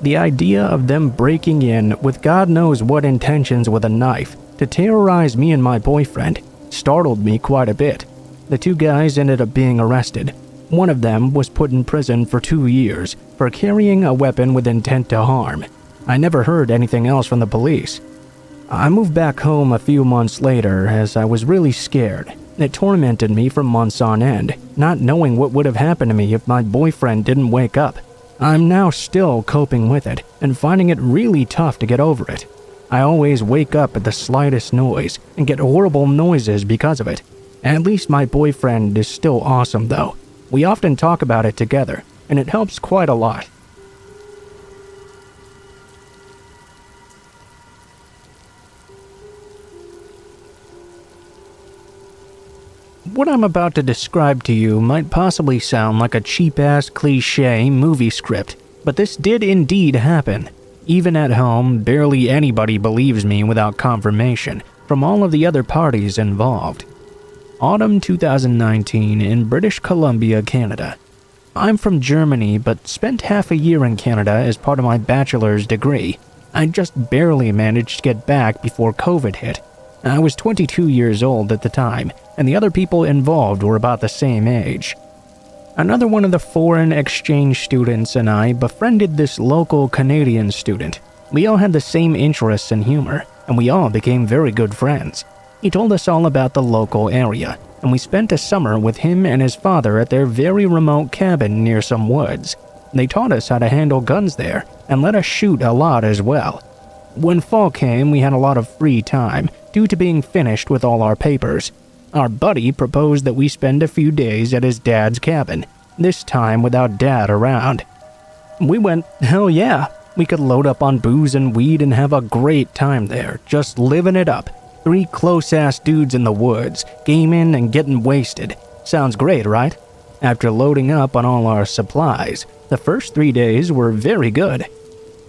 The idea of them breaking in with God knows what intentions with a knife to terrorize me and my boyfriend startled me quite a bit. The two guys ended up being arrested. One of them was put in prison for 2 years for carrying a weapon with intent to harm. I never heard anything else from the police. I moved back home a few months later as I was really scared. It tormented me for months on end, not knowing what would have happened to me if my boyfriend didn't wake up. I'm now still coping with it and finding it really tough to get over it. I always wake up at the slightest noise and get horrible noises because of it. At least my boyfriend is still awesome though. We often talk about it together, and it helps quite a lot. What I'm about to describe to you might possibly sound like a cheap-ass cliché movie script, but this did indeed happen. Even at home, barely anybody believes me without confirmation from all of the other parties involved. Autumn 2019 in British Columbia, Canada. I'm from Germany, but spent half a year in Canada as part of my bachelor's degree. I just barely managed to get back before COVID hit. I was 22 years old at the time, and the other people involved were about the same age. Another one of the foreign exchange students and I befriended this local Canadian student. We all had the same interests and humor, and we all became very good friends. He told us all about the local area, and we spent a summer with him and his father at their very remote cabin near some woods. They taught us how to handle guns there, and let us shoot a lot as well. When fall came, we had a lot of free time, due to being finished with all our papers. Our buddy proposed that we spend a few days at his dad's cabin, this time without Dad around. We went, hell yeah. We could load up on booze and weed and have a great time there, just living it up. 3 close-ass dudes in the woods, gaming and getting wasted. Sounds great, right? After loading up on all our supplies, the first 3 days were very good.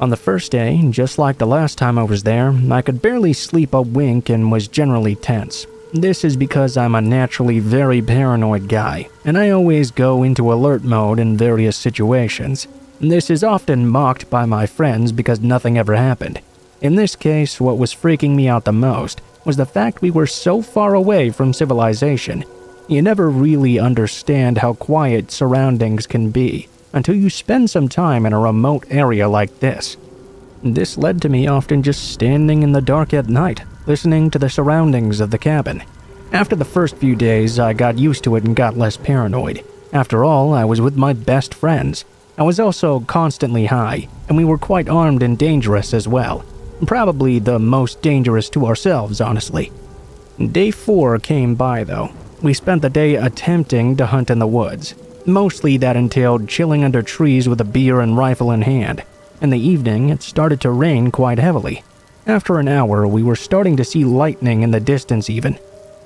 On the first day, just like the last time I was there, I could barely sleep a wink and was generally tense. This is because I'm a naturally very paranoid guy, and I always go into alert mode in various situations. This is often mocked by my friends because nothing ever happened. In this case, what was freaking me out the most was the fact we were so far away from civilization. You never really understand how quiet surroundings can be until you spend some time in a remote area like this. This led to me often just standing in the dark at night, listening to the surroundings of the cabin. After the first few days, I got used to it and got less paranoid. After all, I was with my best friends. I was also constantly high, and we were quite armed and dangerous as well. Probably the most dangerous to ourselves, honestly. Day 4 came by, though. We spent the day attempting to hunt in the woods. Mostly that entailed chilling under trees with a beer and rifle in hand. In the evening, it started to rain quite heavily. After an hour, we were starting to see lightning in the distance even.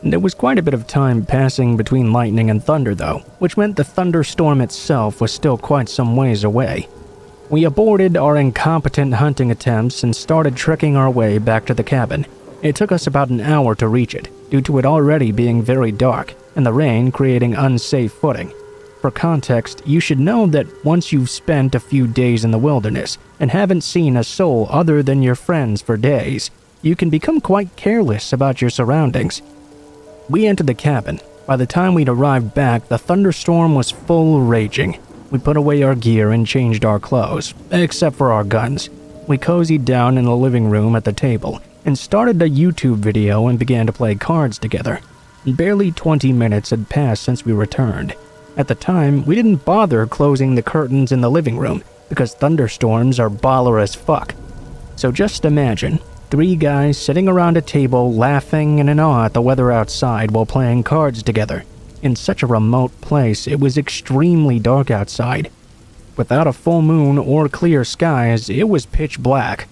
There was quite a bit of time passing between lightning and thunder, though, which meant the thunderstorm itself was still quite some ways away. We aborted our incompetent hunting attempts and started trekking our way back to the cabin. It took us about an hour to reach it, due to it already being very dark and the rain creating unsafe footing. For context, you should know that once you've spent a few days in the wilderness and haven't seen a soul other than your friends for days, you can become quite careless about your surroundings. We entered the cabin. By the time we'd arrived back, the thunderstorm was full raging. We put away our gear and changed our clothes, except for our guns. We cozied down in the living room at the table and started a YouTube video and began to play cards together. Barely 20 minutes had passed since we returned. At the time, we didn't bother closing the curtains in the living room because thunderstorms are baller as fuck. So just imagine 3 guys sitting around a table laughing and in awe at the weather outside while playing cards together. In such a remote place, it was extremely dark outside. Without a full moon or clear skies, it was pitch black.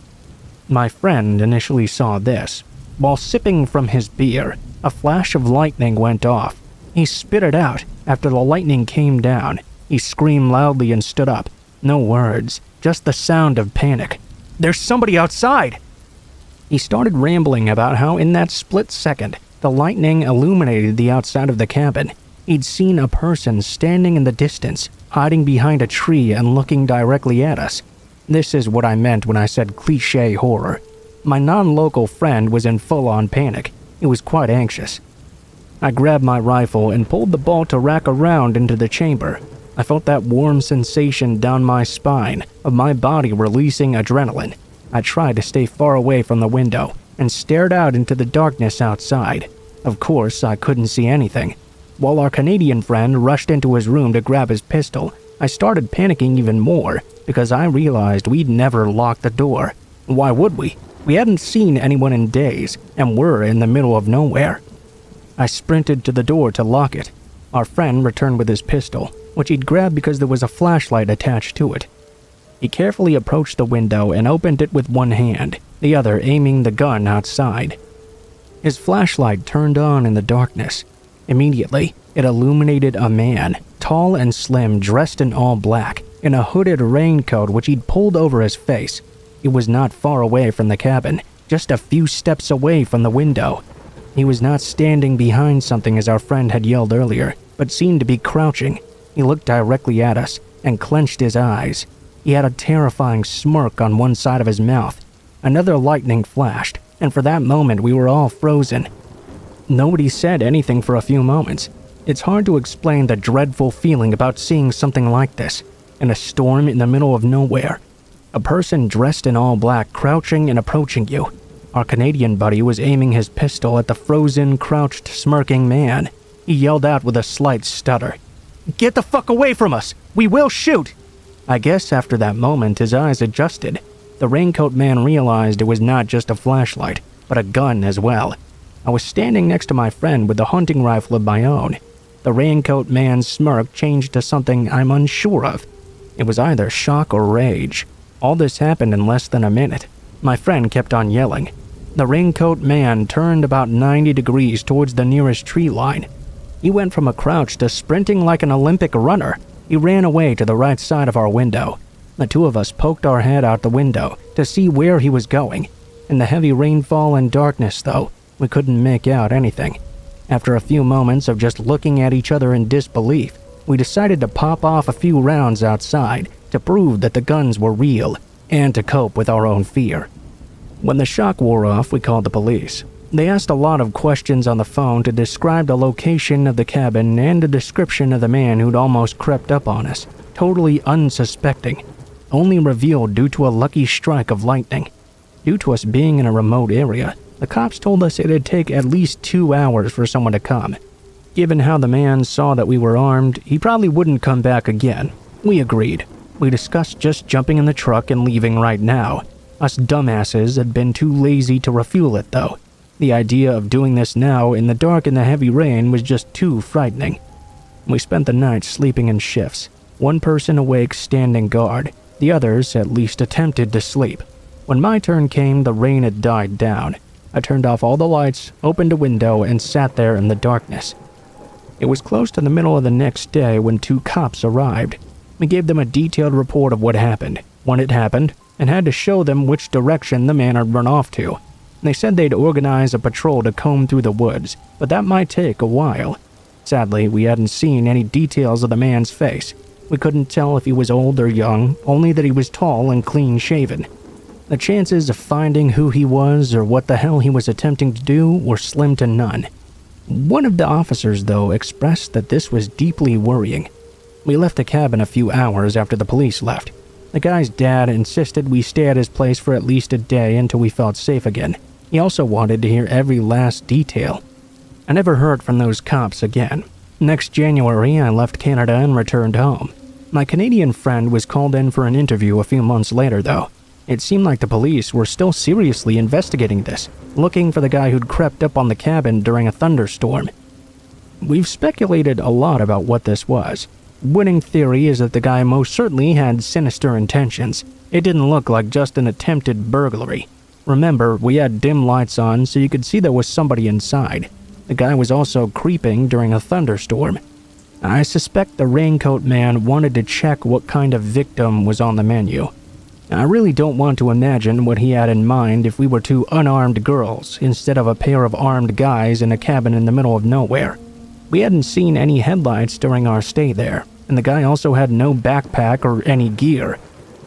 My friend initially saw this. While sipping from his beer, a flash of lightning went off. He spit it out after the lightning came down. He screamed loudly and stood up. No words, just the sound of panic. "There's somebody outside!" He started rambling about how in that split second, the lightning illuminated the outside of the cabin. He'd seen a person standing in the distance, hiding behind a tree and looking directly at us. This is what I meant when I said cliché horror. My non-local friend was in full-on panic. He was quite anxious. I grabbed my rifle and pulled the bolt to rack around into the chamber. I felt that warm sensation down my spine of my body releasing adrenaline. I tried to stay far away from the window and stared out into the darkness outside. Of course, I couldn't see anything. While our Canadian friend rushed into his room to grab his pistol, I started panicking even more because I realized we'd never locked the door. Why would we? We hadn't seen anyone in days and were in the middle of nowhere. I sprinted to the door to lock it. Our friend returned with his pistol, which he'd grabbed because there was a flashlight attached to it. He carefully approached the window and opened it with one hand, the other aiming the gun outside. His flashlight turned on in the darkness. Immediately, it illuminated a man, tall and slim, dressed in all black, in a hooded raincoat which he'd pulled over his face. He was not far away from the cabin, just a few steps away from the window. He was not standing behind something as our friend had yelled earlier, but seemed to be crouching. He looked directly at us and clenched his eyes. He had a terrifying smirk on one side of his mouth. Another lightning flashed, and for that moment we were all frozen. Nobody said anything for a few moments. It's hard to explain the dreadful feeling about seeing something like this, in a storm in the middle of nowhere. A person dressed in all black crouching and approaching you. Our Canadian buddy was aiming his pistol at the frozen, crouched, smirking man. He yelled out with a slight stutter, "Get the fuck away from us! We will shoot!" I guess after that moment his eyes adjusted. The raincoat man realized it was not just a flashlight, but a gun as well. I was standing next to my friend with a hunting rifle of my own. The raincoat man's smirk changed to something I'm unsure of. It was either shock or rage. All this happened in less than a minute. My friend kept on yelling. The raincoat man turned about 90 degrees towards the nearest tree line. He went from a crouch to sprinting like an Olympic runner. He ran away to the right side of our window. The two of us poked our head out the window to see where he was going. In the heavy rainfall and darkness, though, we couldn't make out anything. After a few moments of just looking at each other in disbelief, we decided to pop off a few rounds outside to prove that the guns were real and to cope with our own fear. When the shock wore off, we called the police. They asked a lot of questions on the phone to describe the location of the cabin and a description of the man who'd almost crept up on us, totally unsuspecting, only revealed due to a lucky strike of lightning. Due to us being in a remote area, the cops told us it'd take at least 2 hours for someone to come. Given how the man saw that we were armed, he probably wouldn't come back again. We agreed. We discussed just jumping in the truck and leaving right now. Us dumbasses had been too lazy to refuel it, though. The idea of doing this now in the dark and the heavy rain was just too frightening. We spent the night sleeping in shifts. One person awake standing guard. The others at least attempted to sleep. When my turn came, the rain had died down. I turned off all the lights, opened a window, and sat there in the darkness. It was close to the middle of the next day when 2 cops arrived. We gave them a detailed report of what happened, when it happened, and had to show them which direction the man had run off to. They said they'd organize a patrol to comb through the woods, but that might take a while. Sadly, we hadn't seen any details of the man's face. We couldn't tell if he was old or young, only that he was tall and clean-shaven. The chances of finding who he was or what the hell he was attempting to do were slim to none. One of the officers, though, expressed that this was deeply worrying. We left the cabin a few hours after the police left. The guy's dad insisted we stay at his place for at least a day until we felt safe again. He also wanted to hear every last detail. I never heard from those cops again. Next January, I left Canada and returned home. My Canadian friend was called in for an interview a few months later, though. It seemed like the police were still seriously investigating this, looking for the guy who'd crept up on the cabin during a thunderstorm. We've speculated a lot about what this was. Winning theory is that the guy most certainly had sinister intentions. It didn't look like just an attempted burglary. Remember, we had dim lights on so you could see there was somebody inside. The guy was also creeping during a thunderstorm. I suspect the raincoat man wanted to check what kind of victim was on the menu. I really don't want to imagine what he had in mind if we were 2 unarmed girls instead of a pair of armed guys in a cabin in the middle of nowhere. We hadn't seen any headlights during our stay there, and the guy also had no backpack or any gear.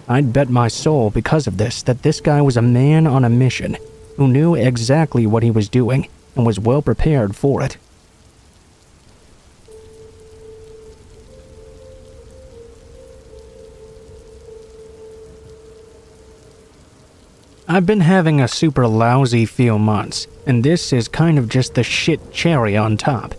I'd bet my soul because of this that this guy was a man on a mission who knew exactly what he was doing and was well prepared for it. I've been having a super lousy few months, and this is kind of just the shit cherry on top.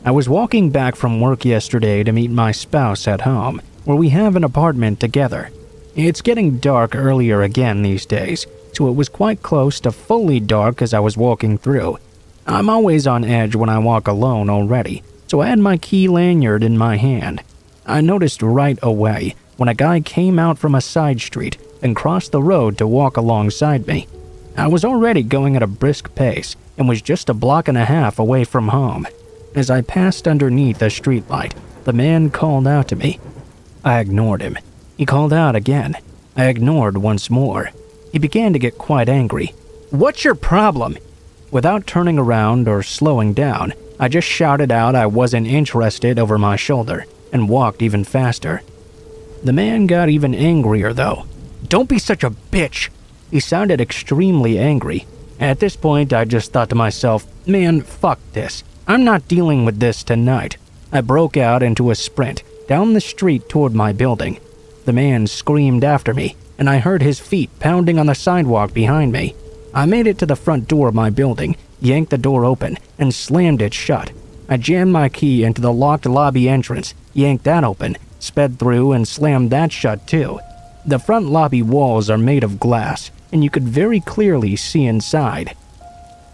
I was walking back from work yesterday to meet my spouse at home, where we have an apartment together. It's getting dark earlier again these days, so it was quite close to fully dark as I was walking through. I'm always on edge when I walk alone already, so I had my key lanyard in my hand. I noticed right away when a guy came out from a side street and crossed the road to walk alongside me. I was already going at a brisk pace and was just a block and a half away from home. As I passed underneath a streetlight, the man called out to me. I ignored him. He called out again. I ignored once more. He began to get quite angry. "What's your problem?" Without turning around or slowing down, I just shouted out I wasn't interested over my shoulder and walked even faster. The man got even angrier though. "Don't be such a bitch!" He sounded extremely angry. At this point, I just thought to myself, man, fuck this. I'm not dealing with this tonight. I broke out into a sprint down the street toward my building. The man screamed after me, and I heard his feet pounding on the sidewalk behind me. I made it to the front door of my building, yanked the door open, and slammed it shut. I jammed my key into the locked lobby entrance, yanked that open, sped through, and slammed that shut too. The front lobby walls are made of glass, and you could very clearly see inside.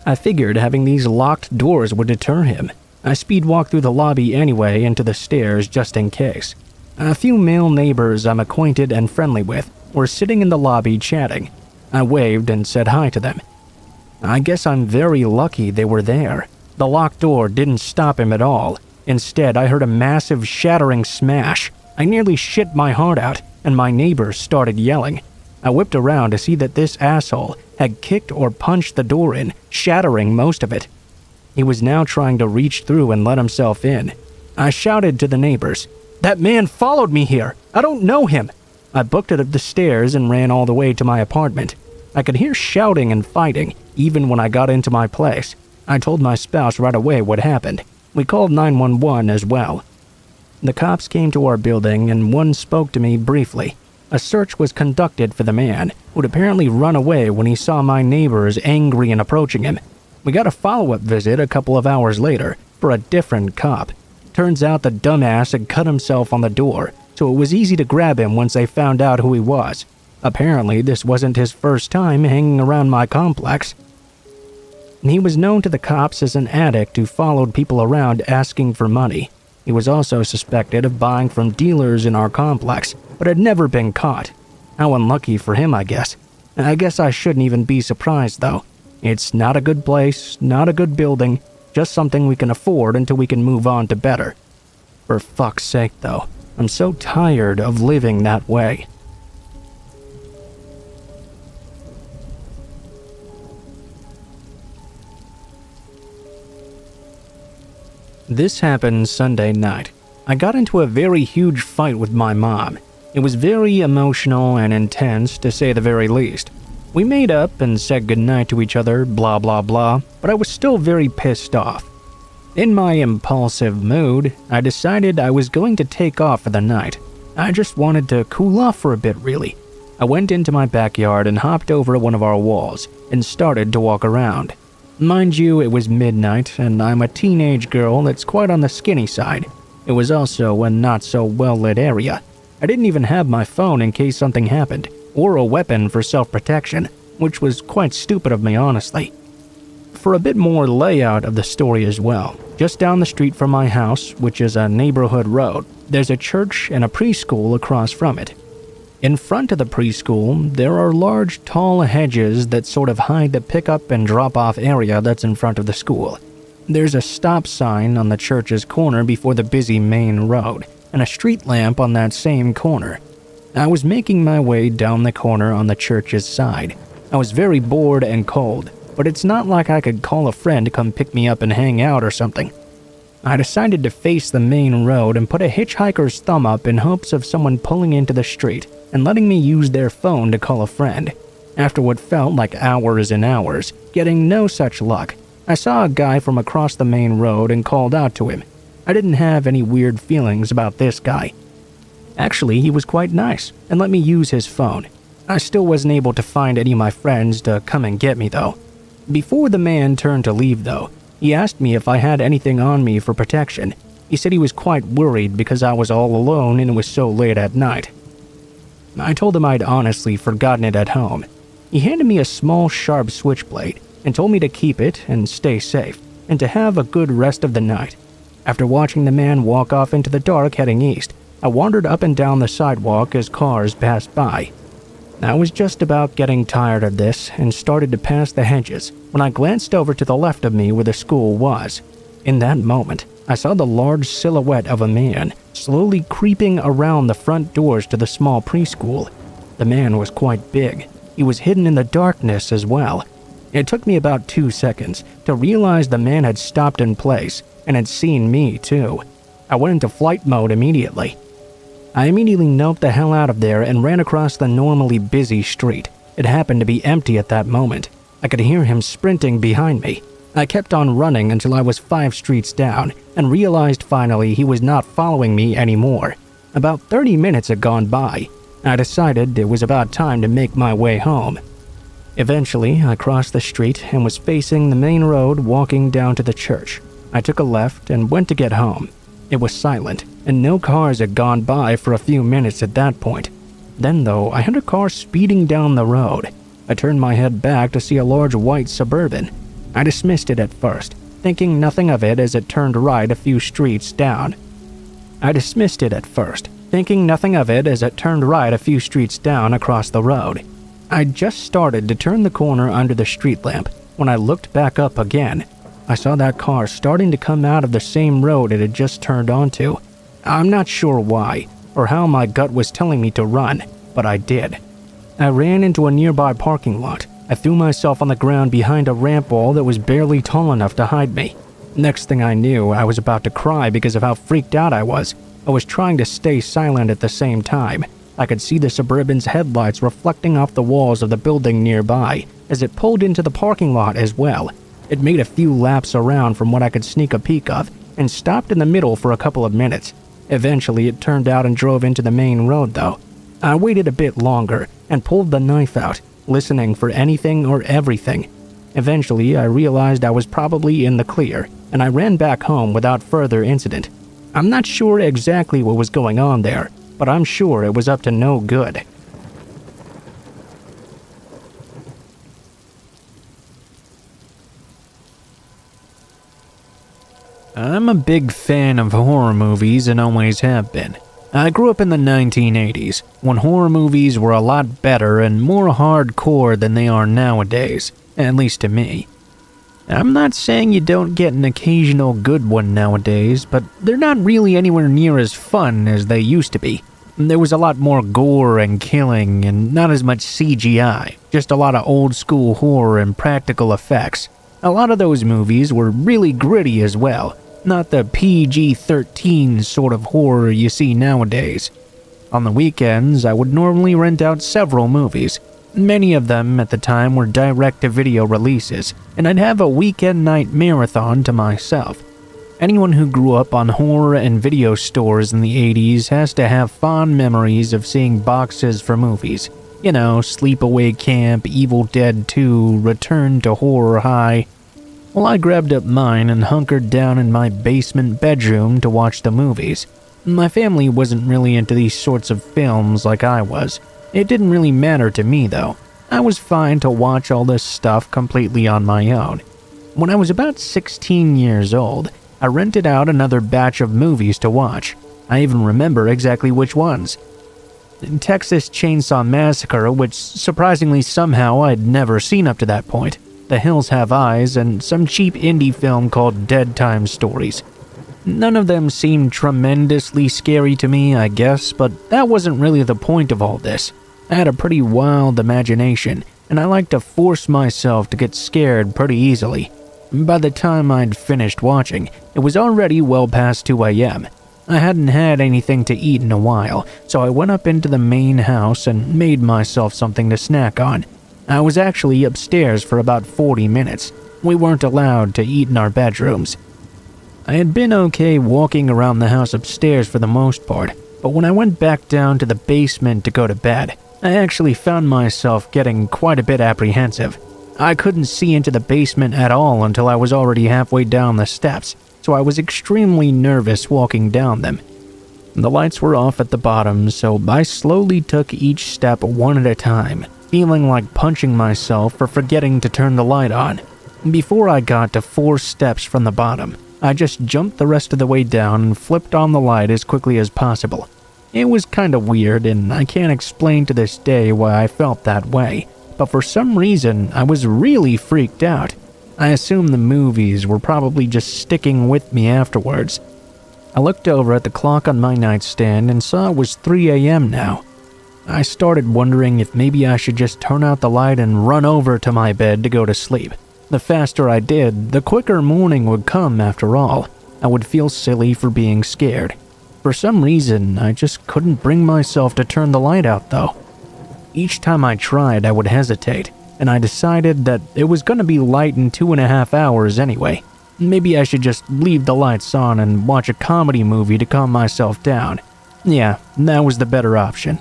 I figured having these locked doors would deter him. I speed-walked through the lobby anyway and to the stairs just in case. A few male neighbors I'm acquainted and friendly with were sitting in the lobby chatting. I waved and said hi to them. I guess I'm very lucky they were there. The locked door didn't stop him at all. Instead, I heard a massive shattering smash. I nearly shit my heart out, and my neighbors started yelling. I whipped around to see that this asshole had kicked or punched the door in, shattering most of it. He was now trying to reach through and let himself in. I shouted to the neighbors, "That man followed me here. I don't know him." I booked it up the stairs and ran all the way to my apartment. I could hear shouting and fighting even when I got into my place. I told my spouse right away what happened. We called 911 as well. The cops came to our building and one spoke to me briefly. A search was conducted for the man, who'd apparently run away when he saw my neighbors angry and approaching him. We got a follow-up visit a couple of hours later for a different cop. Turns out the dumbass had cut himself on the door, so it was easy to grab him once they found out who he was. Apparently, this wasn't his first time hanging around my complex. He was known to the cops as an addict who followed people around asking for money. He was also suspected of buying from dealers in our complex, but had never been caught. How unlucky for him, I guess. I guess I shouldn't even be surprised, though. It's not a good place, not a good building, just something we can afford until we can move on to better. For fuck's sake, though, I'm so tired of living that way. This happened Sunday night. I got into a very huge fight with my mom. It was very emotional and intense, to say the very least. We made up and said goodnight to each other, blah blah blah, but I was still very pissed off. In my impulsive mood, I decided I was going to take off for the night. I just wanted to cool off for a bit, really. I went into my backyard and hopped over one of our walls and started to walk around. Mind you, it was midnight, and I'm a teenage girl that's quite on the skinny side. It was also a not-so-well-lit area. I didn't even have my phone in case something happened, or a weapon for self-protection, which was quite stupid of me, honestly. For a bit more layout of the story as well, just down the street from my house, which is a neighborhood road, there's a church and a preschool across from it. In front of the preschool, there are large, tall hedges that sort of hide the pickup and drop-off area that's in front of the school. There's a stop sign on the church's corner before the busy main road, and a street lamp on that same corner. I was making my way down the corner on the church's side. I was very bored and cold, but it's not like I could call a friend to come pick me up and hang out or something. I decided to face the main road and put a hitchhiker's thumb up in hopes of someone pulling into the street and letting me use their phone to call a friend. After what felt like hours and hours, getting no such luck, I saw a guy from across the main road and called out to him. I didn't have any weird feelings about this guy. Actually, he was quite nice and let me use his phone. I still wasn't able to find any of my friends to come and get me, though. Before the man turned to leave, though, he asked me if I had anything on me for protection. He said he was quite worried because I was all alone and it was so late at night. I told him I'd honestly forgotten it at home. He handed me a small, sharp switchblade and told me to keep it and stay safe, and to have a good rest of the night. After watching the man walk off into the dark heading east, I wandered up and down the sidewalk as cars passed by. I was just about getting tired of this and started to pass the hedges when I glanced over to the left of me where the school was. In that moment, I saw the large silhouette of a man slowly creeping around the front doors to the small preschool. The man was quite big. He was hidden in the darkness as well. It took me about 2 seconds to realize the man had stopped in place and had seen me too. I went into flight mode immediately. I immediately noped the hell out of there and ran across the normally busy street. It happened to be empty at that moment. I could hear him sprinting behind me. I kept on running until I was 5 streets down and realized finally he was not following me anymore. About 30 minutes had gone by. I decided it was about time to make my way home. Eventually, I crossed the street and was facing the main road walking down to the church. I took a left and went to get home. It was silent, and no cars had gone by for a few minutes at that point. Then, though, I heard a car speeding down the road. I turned my head back to see a large white Suburban. I dismissed it at first, thinking nothing of it as it turned right a few streets down. Across the road. I just started to turn the corner under the street lamp when I looked back up again. I saw that car starting to come out of the same road it had just turned onto. I'm not sure why, or how my gut was telling me to run, but I did. I ran into a nearby parking lot. I threw myself on the ground behind a ramp wall that was barely tall enough to hide me. Next thing I knew, I was about to cry because of how freaked out I was. I was trying to stay silent at the same time. I could see the Suburban's headlights reflecting off the walls of the building nearby as it pulled into the parking lot as well. It made a few laps around from what I could sneak a peek of and stopped in the middle for a couple of minutes. Eventually, it turned out and drove into the main road though. I waited a bit longer and pulled the knife out, listening for anything or everything. Eventually, I realized I was probably in the clear, and I ran back home without further incident. I'm not sure exactly what was going on there, but I'm sure it was up to no good. I'm a big fan of horror movies and always have been. I grew up in the 1980s, when horror movies were a lot better and more hardcore than they are nowadays, at least to me. I'm not saying you don't get an occasional good one nowadays, but they're not really anywhere near as fun as they used to be. There was a lot more gore and killing and not as much CGI, just a lot of old school horror and practical effects. A lot of those movies were really gritty as well, not the PG-13 sort of horror you see nowadays. On the weekends, I would normally rent out several movies. Many of them at the time were direct-to-video releases, and I'd have a weekend night marathon to myself. Anyone who grew up on horror and video stores in the 80s has to have fond memories of seeing boxes for movies. You know, Sleepaway Camp, Evil Dead 2, Return to Horror High. Well, I grabbed up mine and hunkered down in my basement bedroom to watch the movies. My family wasn't really into these sorts of films like I was. It didn't really matter to me though. I was fine to watch all this stuff completely on my own. When I was about 16 years old, I rented out another batch of movies to watch. I even remember exactly which ones. Texas Chainsaw Massacre, which surprisingly somehow I'd never seen up to that point, The Hills Have Eyes, and some cheap indie film called Dead Time Stories. None of them seemed tremendously scary to me, I guess, but that wasn't really the point of all this. I had a pretty wild imagination, and I like to force myself to get scared pretty easily. By the time I'd finished watching, it was already well past 2 a.m. I hadn't had anything to eat in a while, so I went up into the main house and made myself something to snack on. I was actually upstairs for about 40 minutes. We weren't allowed to eat in our bedrooms. I had been okay walking around the house upstairs for the most part, but when I went back down to the basement to go to bed, I actually found myself getting quite a bit apprehensive. I couldn't see into the basement at all until I was already halfway down the steps, so I was extremely nervous walking down them. The lights were off at the bottom, so I slowly took each step one at a time, feeling like punching myself for forgetting to turn the light on. Before I got to 4 steps from the bottom, I just jumped the rest of the way down and flipped on the light as quickly as possible. It was kinda weird, and I can't explain to this day why I felt that way, but for some reason, I was really freaked out. I assume the movies were probably just sticking with me afterwards. I looked over at the clock on my nightstand and saw it was 3 a.m. now. I started wondering if maybe I should just turn out the light and run over to my bed to go to sleep. The faster I did, the quicker morning would come after all. I would feel silly for being scared. For some reason, I just couldn't bring myself to turn the light out though. Each time I tried, I would hesitate, and I decided that it was going to be light in 2.5 hours anyway. Maybe I should just leave the lights on and watch a comedy movie to calm myself down. Yeah, that was the better option.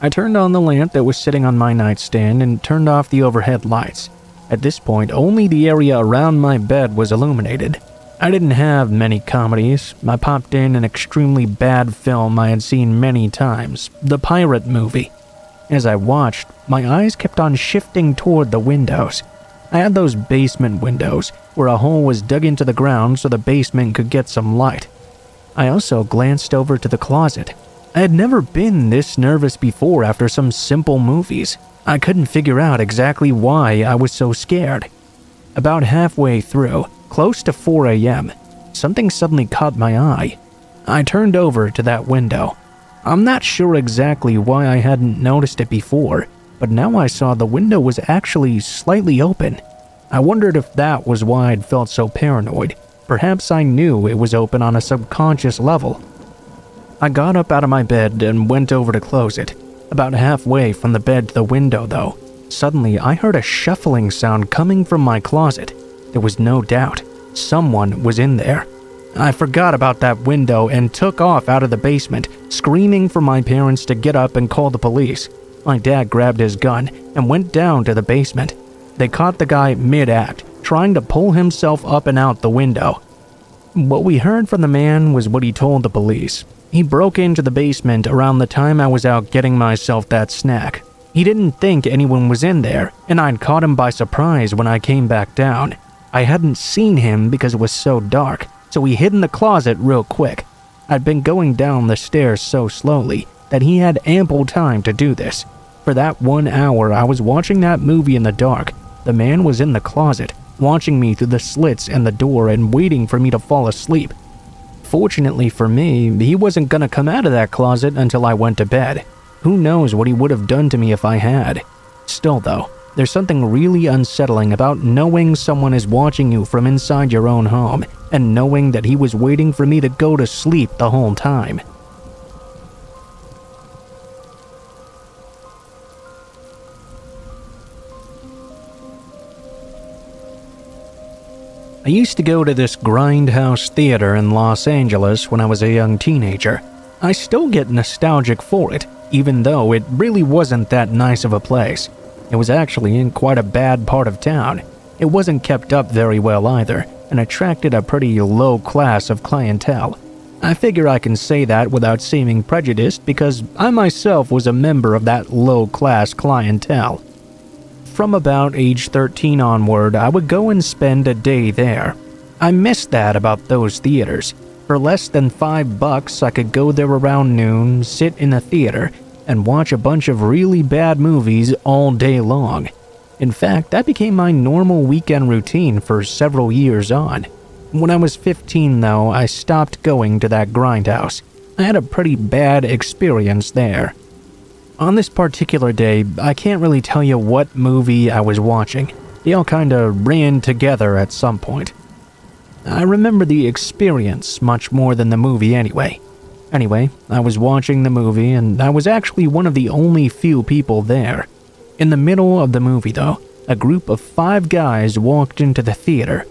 I turned on the lamp that was sitting on my nightstand and turned off the overhead lights. At this point, only the area around my bed was illuminated. I didn't have many comedies. I popped in an extremely bad film I had seen many times, the pirate movie. As I watched, my eyes kept on shifting toward the windows. I had those basement windows, where a hole was dug into the ground so the basement could get some light. I also glanced over to the closet. I had never been this nervous before after some simple movies. I couldn't figure out exactly why I was so scared. About halfway through, close to 4 a.m., something suddenly caught my eye. I turned over to that window. I'm not sure exactly why I hadn't noticed it before, but now I saw the window was actually slightly open. I wondered if that was why I'd felt so paranoid. Perhaps I knew it was open on a subconscious level. I got up out of my bed and went over to close it. About halfway from the bed to the window, though, suddenly I heard a shuffling sound coming from my closet. There was no doubt. Someone was in there. I forgot about that window and took off out of the basement, screaming for my parents to get up and call the police. My dad grabbed his gun and went down to the basement. They caught the guy mid-act, trying to pull himself up and out the window. What we heard from the man was what he told the police. He broke into the basement around the time I was out getting myself that snack. He didn't think anyone was in there, and I'd caught him by surprise when I came back down. I hadn't seen him because it was so dark, so he hid in the closet real quick. I'd been going down the stairs so slowly that he had ample time to do this. For that 1 hour I was watching that movie in the dark, the man was in the closet, watching me through the slits in the door and waiting for me to fall asleep. Fortunately for me, he wasn't gonna come out of that closet until I went to bed. Who knows what he would have done to me if I had. Still though, there's something really unsettling about knowing someone is watching you from inside your own home and knowing that he was waiting for me to go to sleep the whole time. I used to go to this grindhouse theater in Los Angeles when I was a young teenager. I still get nostalgic for it, even though it really wasn't that nice of a place. It was actually in quite a bad part of town. It wasn't kept up very well either, and attracted a pretty low class of clientele. I figure I can say that without seeming prejudiced because I myself was a member of that low class clientele. From about age 13 onward, I would go and spend a day there. I missed that about those theaters. For less than $5, I could go there around noon, sit in a theater, and watch a bunch of really bad movies all day long. In fact, that became my normal weekend routine for several years on. When I was 15 though, I stopped going to that grindhouse. I had a pretty bad experience there. On this particular day, I can't really tell you what movie I was watching. They all kinda ran together at some point. I remember the experience much more than the movie anyway. Anyway, I was watching the movie and I was actually one of the only few people there. In the middle of the movie though, a group of 5 guys walked into the theater.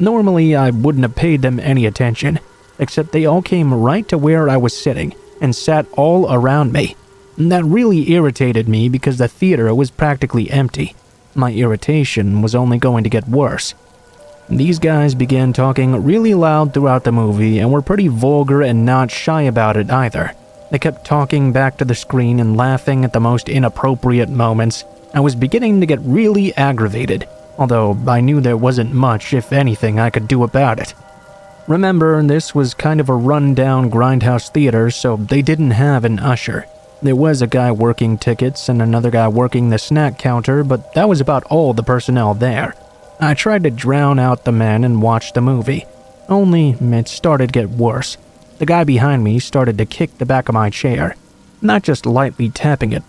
Normally, I wouldn't have paid them any attention, except they all came right to where I was sitting and sat all around me. That really irritated me because the theater was practically empty. My irritation was only going to get worse. These guys began talking really loud throughout the movie and were pretty vulgar and not shy about it either. They kept talking back to the screen and laughing at the most inappropriate moments. I was beginning to get really aggravated, although I knew there wasn't much, if anything, I could do about it. Remember, this was kind of a run-down grindhouse theater, so they didn't have an usher. There was a guy working tickets and another guy working the snack counter, but that was about all the personnel there. I tried to drown out the men and watch the movie. Only it started to get worse. The guy behind me started to kick the back of my chair. Not just lightly tapping it,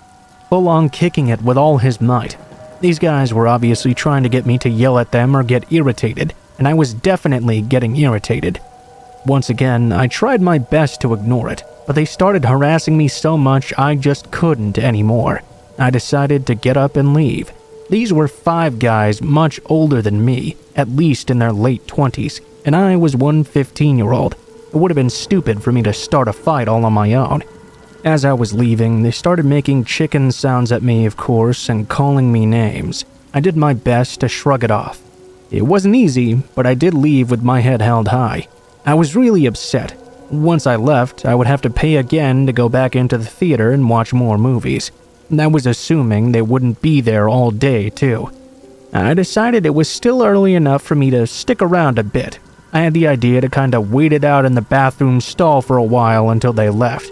full-on kicking it with all his might. These guys were obviously trying to get me to yell at them or get irritated, and I was definitely getting irritated. Once again, I tried my best to ignore it, but they started harassing me so much I just couldn't anymore. I decided to get up and leave. These were 5 guys much older than me, at least in their late 20s, and I was one 15-year-old. It would have been stupid for me to start a fight all on my own. As I was leaving, they started making chicken sounds at me, of course, and calling me names. I did my best to shrug it off. It wasn't easy, but I did leave with my head held high. I was really upset. Once I left, I would have to pay again to go back into the theater and watch more movies. That was assuming they wouldn't be there all day, too. I decided it was still early enough for me to stick around a bit. I had the idea to kinda wait it out in the bathroom stall for a while until they left.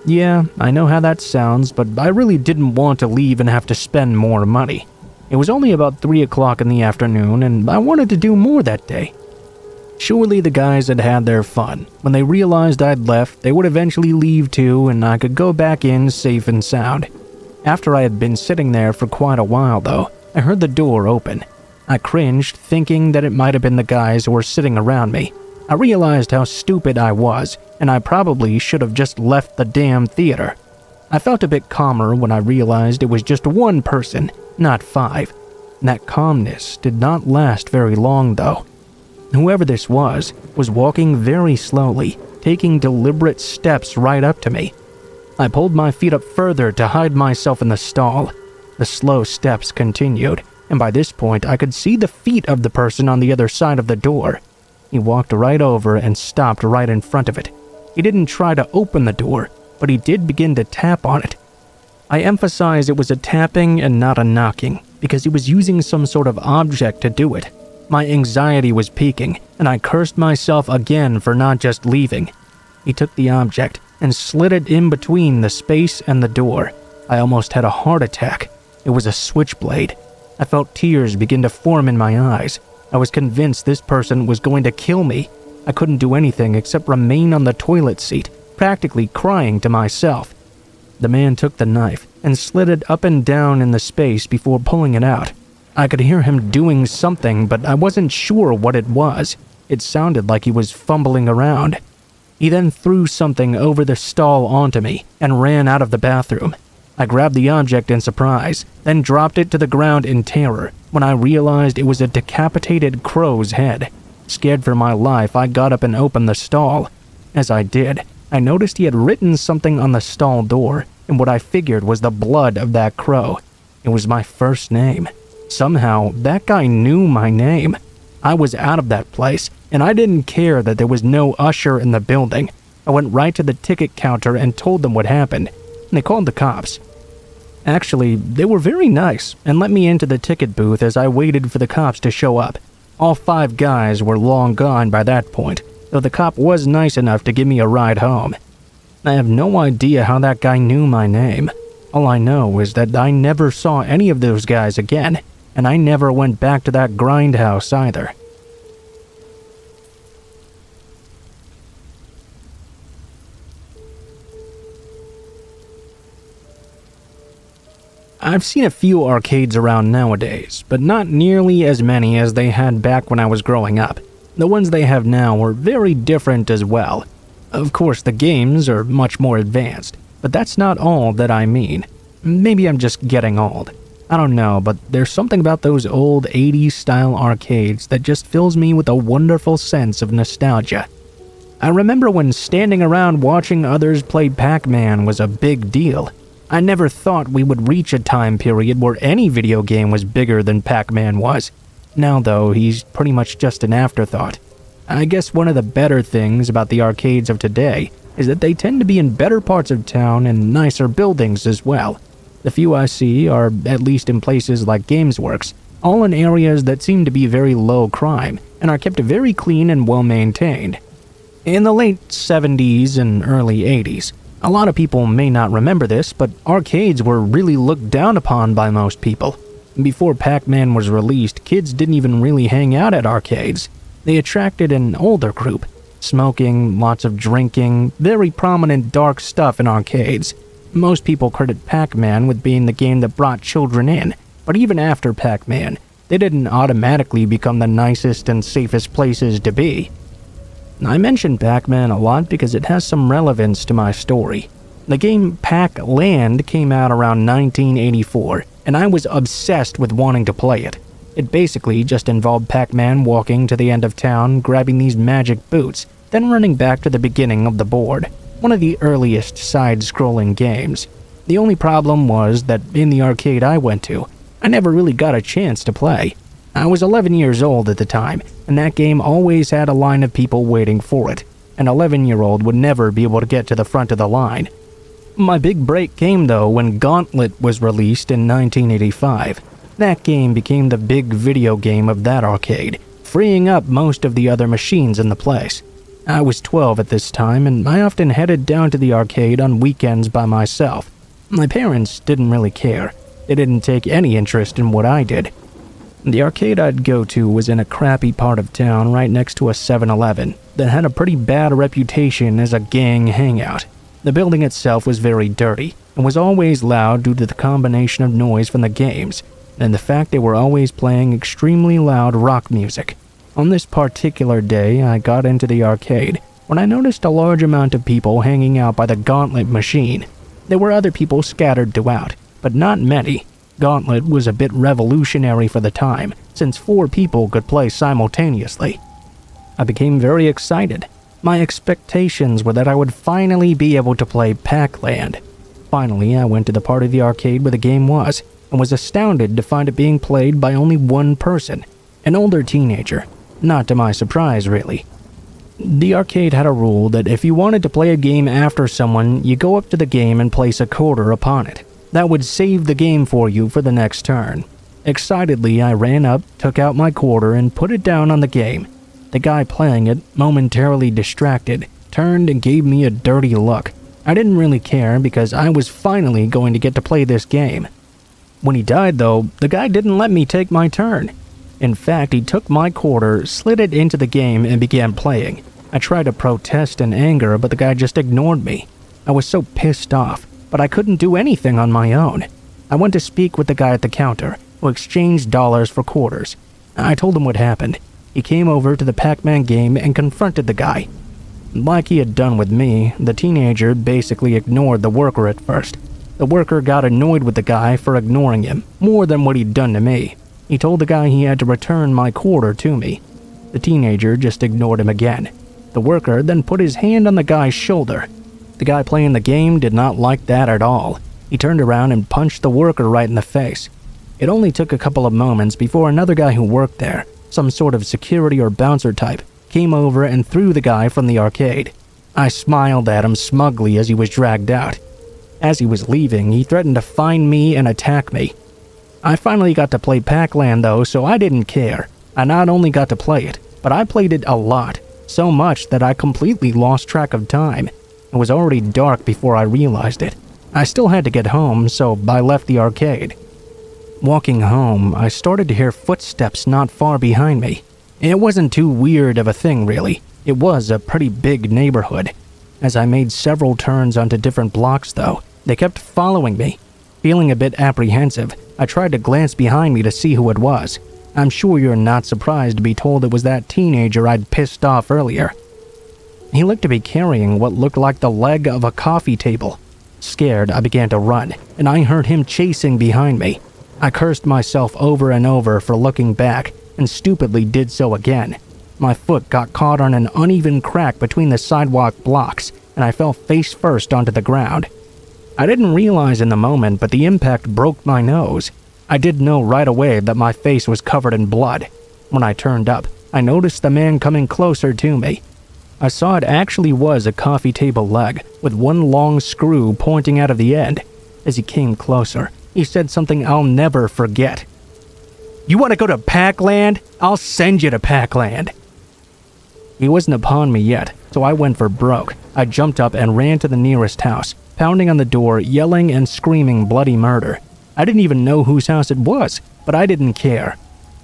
Yeah, I know how that sounds, but I really didn't want to leave and have to spend more money. It was only about 3 o'clock in the afternoon, and I wanted to do more that day. Surely the guys had had their fun. When they realized I'd left, they would eventually leave too, and I could go back in safe and sound. After I had been sitting there for quite a while though, I heard the door open. I cringed, thinking that it might have been the guys who were sitting around me. I realized how stupid I was, and I probably should have just left the damn theater. I felt a bit calmer when I realized it was just one person, not 5. That calmness did not last very long, though. Whoever this was walking very slowly, taking deliberate steps right up to me. I pulled my feet up further to hide myself in the stall. The slow steps continued, and by this point I could see the feet of the person on the other side of the door. He walked right over and stopped right in front of it. He didn't try to open the door, but he did begin to tap on it. I emphasize it was a tapping and not a knocking, because he was using some sort of object to do it. My anxiety was peaking, and I cursed myself again for not just leaving. He took the object and slid it in between the space and the door. I almost had a heart attack. It was a switchblade. I felt tears begin to form in my eyes. I was convinced this person was going to kill me. I couldn't do anything except remain on the toilet seat, practically crying to myself. The man took the knife and slid it up and down in the space before pulling it out. I could hear him doing something, but I wasn't sure what it was. It sounded like he was fumbling around. He then threw something over the stall onto me and ran out of the bathroom. I grabbed the object in surprise, then dropped it to the ground in terror when I realized it was a decapitated crow's head. Scared for my life, I got up and opened the stall. As I did, I noticed he had written something on the stall door in what I figured was the blood of that crow. It was my first name. Somehow, that guy knew my name. I was out of that place, and I didn't care that there was no usher in the building. I went right to the ticket counter and told them what happened. They called the cops. Actually, they were very nice and let me into the ticket booth as I waited for the cops to show up. All 5 guys were long gone by that point, though the cop was nice enough to give me a ride home. I have no idea how that guy knew my name. All I know is that I never saw any of those guys again, and I never went back to that grindhouse either. I've seen a few arcades around nowadays, but not nearly as many as they had back when I was growing up. The ones they have now are very different as well. Of course, the games are much more advanced, but that's not all that I mean. Maybe I'm just getting old. I don't know, but there's something about those old 80s style arcades that just fills me with a wonderful sense of nostalgia. I remember when standing around watching others play Pac-Man was a big deal. I never thought we would reach a time period where any video game was bigger than Pac-Man was. Now though, he's pretty much just an afterthought. I guess one of the better things about the arcades of today is that they tend to be in better parts of town and nicer buildings as well. The few I see are at least in places like GamesWorks, all in areas that seem to be very low crime and are kept very clean and well maintained. In the late 70s and early 80s, a lot of people may not remember this, but arcades were really looked down upon by most people. Before Pac-Man was released, kids didn't even really hang out at arcades. They attracted an older group. Smoking, lots of drinking, very prominent dark stuff in arcades. Most people credit Pac-Man with being the game that brought children in, but even after Pac-Man, they didn't automatically become the nicest and safest places to be. I mention Pac-Man a lot because it has some relevance to my story. The game Pac-Land came out around 1984, and I was obsessed with wanting to play it. It basically just involved Pac-Man walking to the end of town, grabbing these magic boots, then running back to the beginning of the board, one of the earliest side-scrolling games. The only problem was that in the arcade I went to, I never really got a chance to play. I was 11 years old at the time, and that game always had a line of people waiting for it. An 11-year-old would never be able to get to the front of the line. My big break came though when Gauntlet was released in 1985. That game became the big video game of that arcade, freeing up most of the other machines in the place. I was 12 at this time, and I often headed down to the arcade on weekends by myself. My parents didn't really care. They didn't take any interest in what I did. The arcade I'd go to was in a crappy part of town right next to a 7-Eleven that had a pretty bad reputation as a gang hangout. The building itself was very dirty and was always loud due to the combination of noise from the games and the fact they were always playing extremely loud rock music. On this particular day, I got into the arcade when I noticed a large amount of people hanging out by the Gauntlet machine. There were other people scattered throughout, but not many. Gauntlet was a bit revolutionary for the time, since 4 people could play simultaneously. I became very excited. My expectations were that I would finally be able to play Pac-Land. Finally, I went to the part of the arcade where the game was, and was astounded to find it being played by only one person, an older teenager. Not to my surprise, really. The arcade had a rule that if you wanted to play a game after someone, you go up to the game and place a quarter upon it. That would save the game for you for the next turn. Excitedly, I ran up, took out my quarter, and put it down on the game. The guy playing it, momentarily distracted, turned and gave me a dirty look. I didn't really care because I was finally going to get to play this game. When he died, though, the guy didn't let me take my turn. In fact, he took my quarter, slid it into the game, and began playing. I tried to protest in anger, but the guy just ignored me. I was so pissed off, but I couldn't do anything on my own. I went to speak with the guy at the counter, who exchanged dollars for quarters. I told him what happened. He came over to the Pac-Man game and confronted the guy. Like he had done with me, the teenager basically ignored the worker at first. The worker got annoyed with the guy for ignoring him, more than what he'd done to me. He told the guy he had to return my quarter to me. The teenager just ignored him again. The worker then put his hand on the guy's shoulder. The guy playing the game did not like that at all. He turned around and punched the worker right in the face. It only took a couple of moments before another guy who worked there, some sort of security or bouncer type, came over and threw the guy from the arcade. I smiled at him smugly as he was dragged out. As he was leaving, he threatened to find me and attack me. I finally got to play Pac-Land though, so I didn't care. I not only got to play it, but I played it a lot, so much that I completely lost track of time. It was already dark before I realized it. I still had to get home, so I left the arcade. Walking home, I started to hear footsteps not far behind me. It wasn't too weird of a thing, really. It was a pretty big neighborhood. As I made several turns onto different blocks, though, they kept following me. Feeling a bit apprehensive, I tried to glance behind me to see who it was. I'm sure you're not surprised to be told it was that teenager I'd pissed off earlier. He looked to be carrying what looked like the leg of a coffee table. Scared, I began to run, and I heard him chasing behind me. I cursed myself over and over for looking back, and stupidly did so again. My foot got caught on an uneven crack between the sidewalk blocks, and I fell face first onto the ground. I didn't realize in the moment, but the impact broke my nose. I did know right away that my face was covered in blood. When I turned up, I noticed the man coming closer to me. I saw it actually was a coffee table leg, with one long screw pointing out of the end. As he came closer, he said something I'll never forget. "You want to go to Pac-Land? I'll send you to Pac-Land." He wasn't upon me yet, so I went for broke. I jumped up and ran to the nearest house, pounding on the door, yelling and screaming bloody murder. I didn't even know whose house it was, but I didn't care.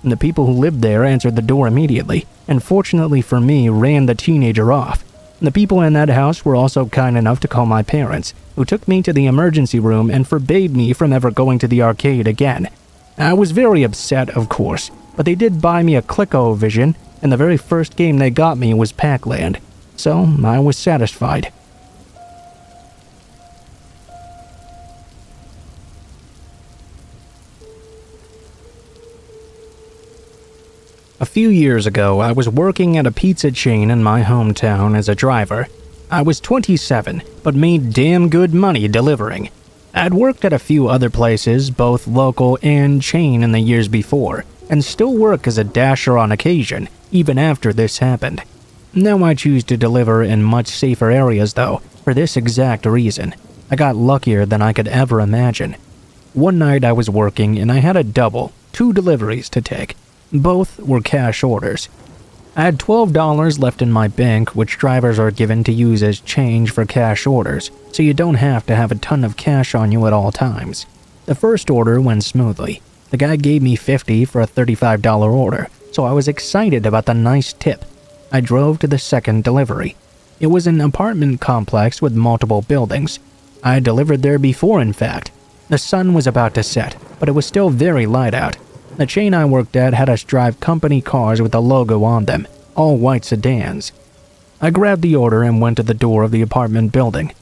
The people who lived there answered the door immediately, and fortunately for me, ran the teenager off. The people in that house were also kind enough to call my parents, who took me to the emergency room and forbade me from ever going to the arcade again. I was very upset, of course, but they did buy me a ColecoVision, and the very first game they got me was Pac-Land, so I was satisfied. A few years ago, I was working at a pizza chain in my hometown as a driver. I was 27, but made damn good money delivering. I'd worked at a few other places, both local and chain, in the years before, and still work as a dasher on occasion, even after this happened. Now I choose to deliver in much safer areas though, for this exact reason. I got luckier than I could ever imagine. One night I was working and I had a double, 2 deliveries to take. Both were cash orders. I had $12 left in my bank, which drivers are given to use as change for cash orders, so you don't have to have a ton of cash on you at all times. The first order went smoothly. The guy gave me $50 for a $35 order, so I was excited about the nice tip. I drove to the second delivery. It was an apartment complex with multiple buildings. I had delivered there before, in fact. The sun was about to set, but it was still very light out. The chain I worked at had us drive company cars with the logo on them, all white sedans. I grabbed the order and went to the door of the apartment building.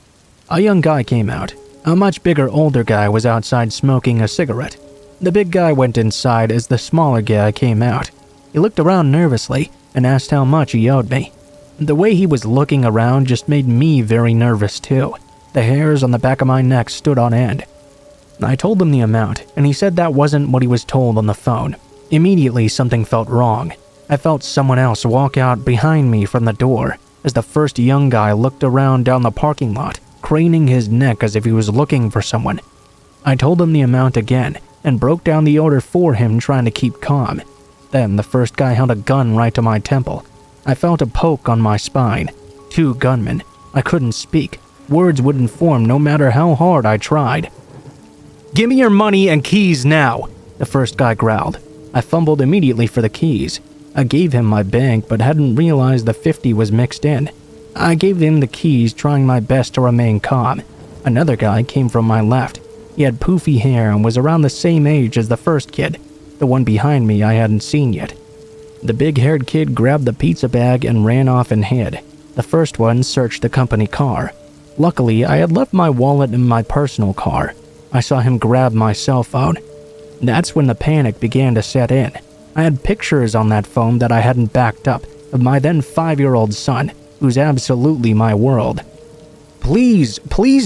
A young guy came out. A much bigger, older guy was outside smoking a cigarette. The big guy went inside as the smaller guy came out. He looked around nervously and asked how much he owed me. The way he was looking around just made me very nervous too. The hairs on the back of my neck stood on end. I told him the amount, and he said that wasn't what he was told on the phone. Immediately, something felt wrong. I felt someone else walk out behind me from the door as the first young guy looked around down the parking lot, craning his neck as if he was looking for someone. I told him the amount again and broke down the order for him, trying to keep calm. Then the first guy held a gun right to my temple. I felt a poke on my spine. 2 gunmen. I couldn't speak. Words wouldn't form no matter how hard I tried. "Give me your money and keys now," the first guy growled. I fumbled immediately for the keys. I gave him my bank but hadn't realized the 50 was mixed in. I gave him the keys, trying my best to remain calm. Another guy came from my left. He had poofy hair and was around the same age as the first kid. The one behind me I hadn't seen yet. The big-haired kid grabbed the pizza bag and ran off and hid. The first one searched the company car. Luckily, I had left my wallet in my personal car. I saw him grab my cell phone. That's when the panic began to set in. I had pictures on that phone that I hadn't backed up of my then 5-year-old son, who's absolutely my world. Please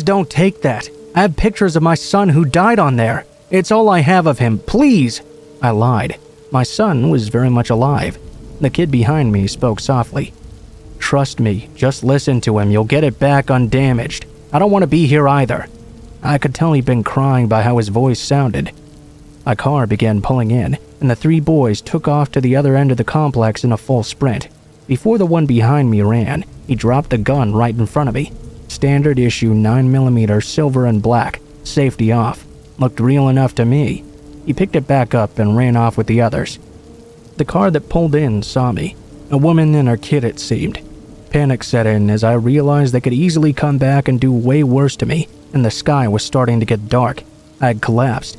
don't take that. I have pictures of my son who died on there. It's all I have of him, please." I lied. My son was very much alive. The kid behind me spoke softly. "Trust me, just listen to him. You'll get it back undamaged. I don't want to be here either." I could tell he'd been crying by how his voice sounded. A car began pulling in, and the 3 boys took off to the other end of the complex in a full sprint. Before the one behind me ran, he dropped the gun right in front of me. Standard issue 9mm silver and black, safety off. Looked real enough to me. He picked it back up and ran off with the others. The car that pulled in saw me. A woman and her kid, it seemed. Panic set in as I realized they could easily come back and do way worse to me, and the sky was starting to get dark. I had collapsed.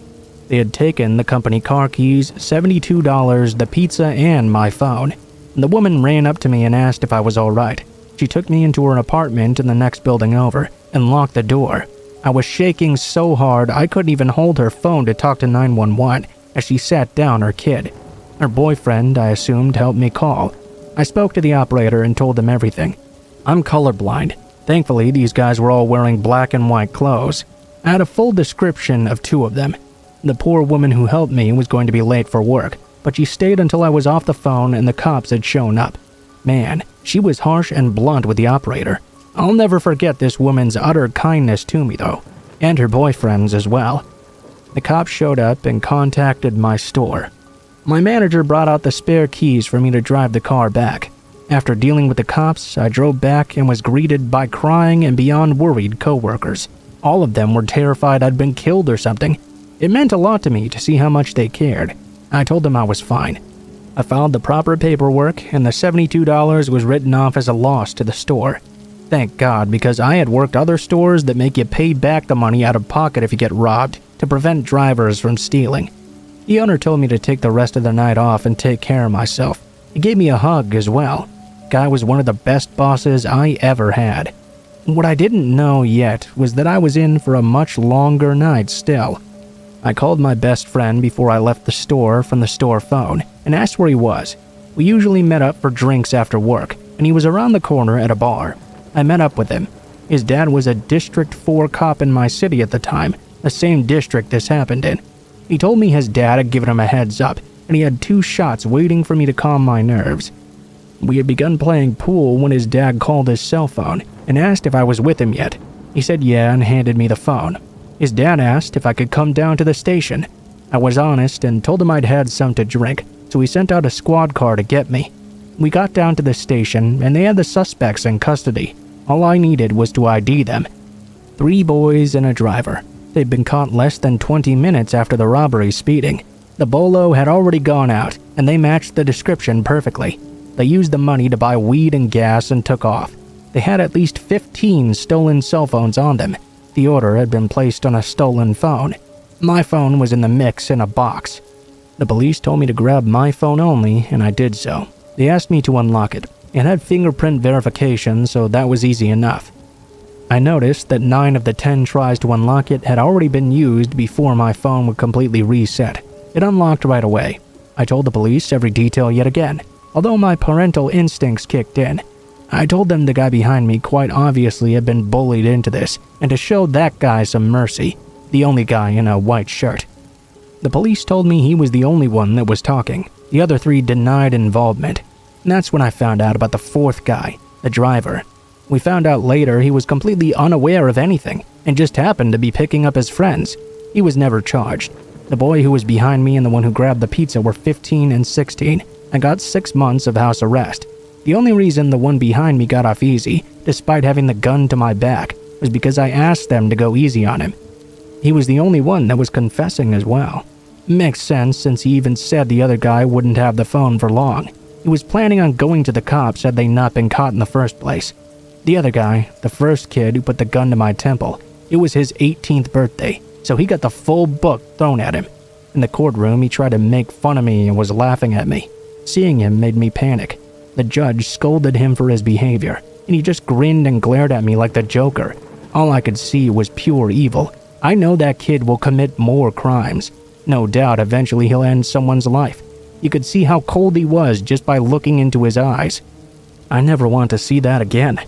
They had taken the company car keys, $72, the pizza, and my phone. The woman ran up to me and asked if I was alright. She took me into her apartment in the next building over and locked the door. I was shaking so hard I couldn't even hold her phone to talk to 911 as she sat down her kid. Her boyfriend, I assumed, helped me call. I spoke to the operator and told them everything. I'm colorblind. Thankfully, these guys were all wearing black and white clothes. I had a full description of 2 of them. The poor woman who helped me was going to be late for work, but she stayed until I was off the phone and the cops had shown up. Man, she was harsh and blunt with the operator. I'll never forget this woman's utter kindness to me though, and her boyfriend's as well. The cops showed up and contacted my store. My manager brought out the spare keys for me to drive the car back. After dealing with the cops, I drove back and was greeted by crying and beyond worried coworkers. All of them were terrified I'd been killed or something. It meant a lot to me to see how much they cared. I told them I was fine. I filed the proper paperwork, and the $72 was written off as a loss to the store. Thank God, because I had worked other stores that make you pay back the money out of pocket if you get robbed to prevent drivers from stealing. The owner told me to take the rest of the night off and take care of myself. He gave me a hug as well. Guy was one of the best bosses I ever had. What I didn't know yet was that I was in for a much longer night still. I called my best friend before I left the store from the store phone and asked where he was. We usually met up for drinks after work, and he was around the corner at a bar. I met up with him. His dad was a District 4 cop in my city at the time, the same district this happened in. He told me his dad had given him a heads up, and he had 2 shots waiting for me to calm my nerves. We had begun playing pool when his dad called his cell phone and asked if I was with him yet. He said yeah and handed me the phone. His dad asked if I could come down to the station. I was honest and told him I'd had some to drink, so he sent out a squad car to get me. We got down to the station and they had the suspects in custody. All I needed was to ID them. 3 boys and a driver. They'd been caught less than 20 minutes after the robbery speeding. The bolo had already gone out and they matched the description perfectly. They used the money to buy weed and gas and took off. They had at least 15 stolen cell phones on them. The order had been placed on a stolen phone. My phone was in the mix in a box. The police told me to grab my phone only, and I did so. They asked me to unlock it. It had fingerprint verification, so that was easy enough. I noticed that 9 of the 10 tries to unlock it had already been used before my phone would completely reset. It unlocked right away. I told the police every detail yet again, although my parental instincts kicked in. I told them the guy behind me quite obviously had been bullied into this, and to show that guy some mercy, the only guy in a white shirt. The police told me he was the only one that was talking. The other 3 denied involvement. And that's when I found out about the 4th guy, the driver. We found out later he was completely unaware of anything and just happened to be picking up his friends. He was never charged. The boy who was behind me and the one who grabbed the pizza were 15 and 16 and got 6 months of house arrest. The only reason the one behind me got off easy, despite having the gun to my back, was because I asked them to go easy on him. He was the only one that was confessing as well. Makes sense since he even said the other guy wouldn't have the phone for long. He was planning on going to the cops had they not been caught in the first place. The other guy, the first kid who put the gun to my temple, it was his 18th birthday, so he got the full book thrown at him. In the courtroom, he tried to make fun of me and was laughing at me. Seeing him made me panic. The judge scolded him for his behavior, and he just grinned and glared at me like the Joker. All I could see was pure evil. I know that kid will commit more crimes. No doubt eventually he'll end someone's life. You could see how cold he was just by looking into his eyes. I never want to see that again.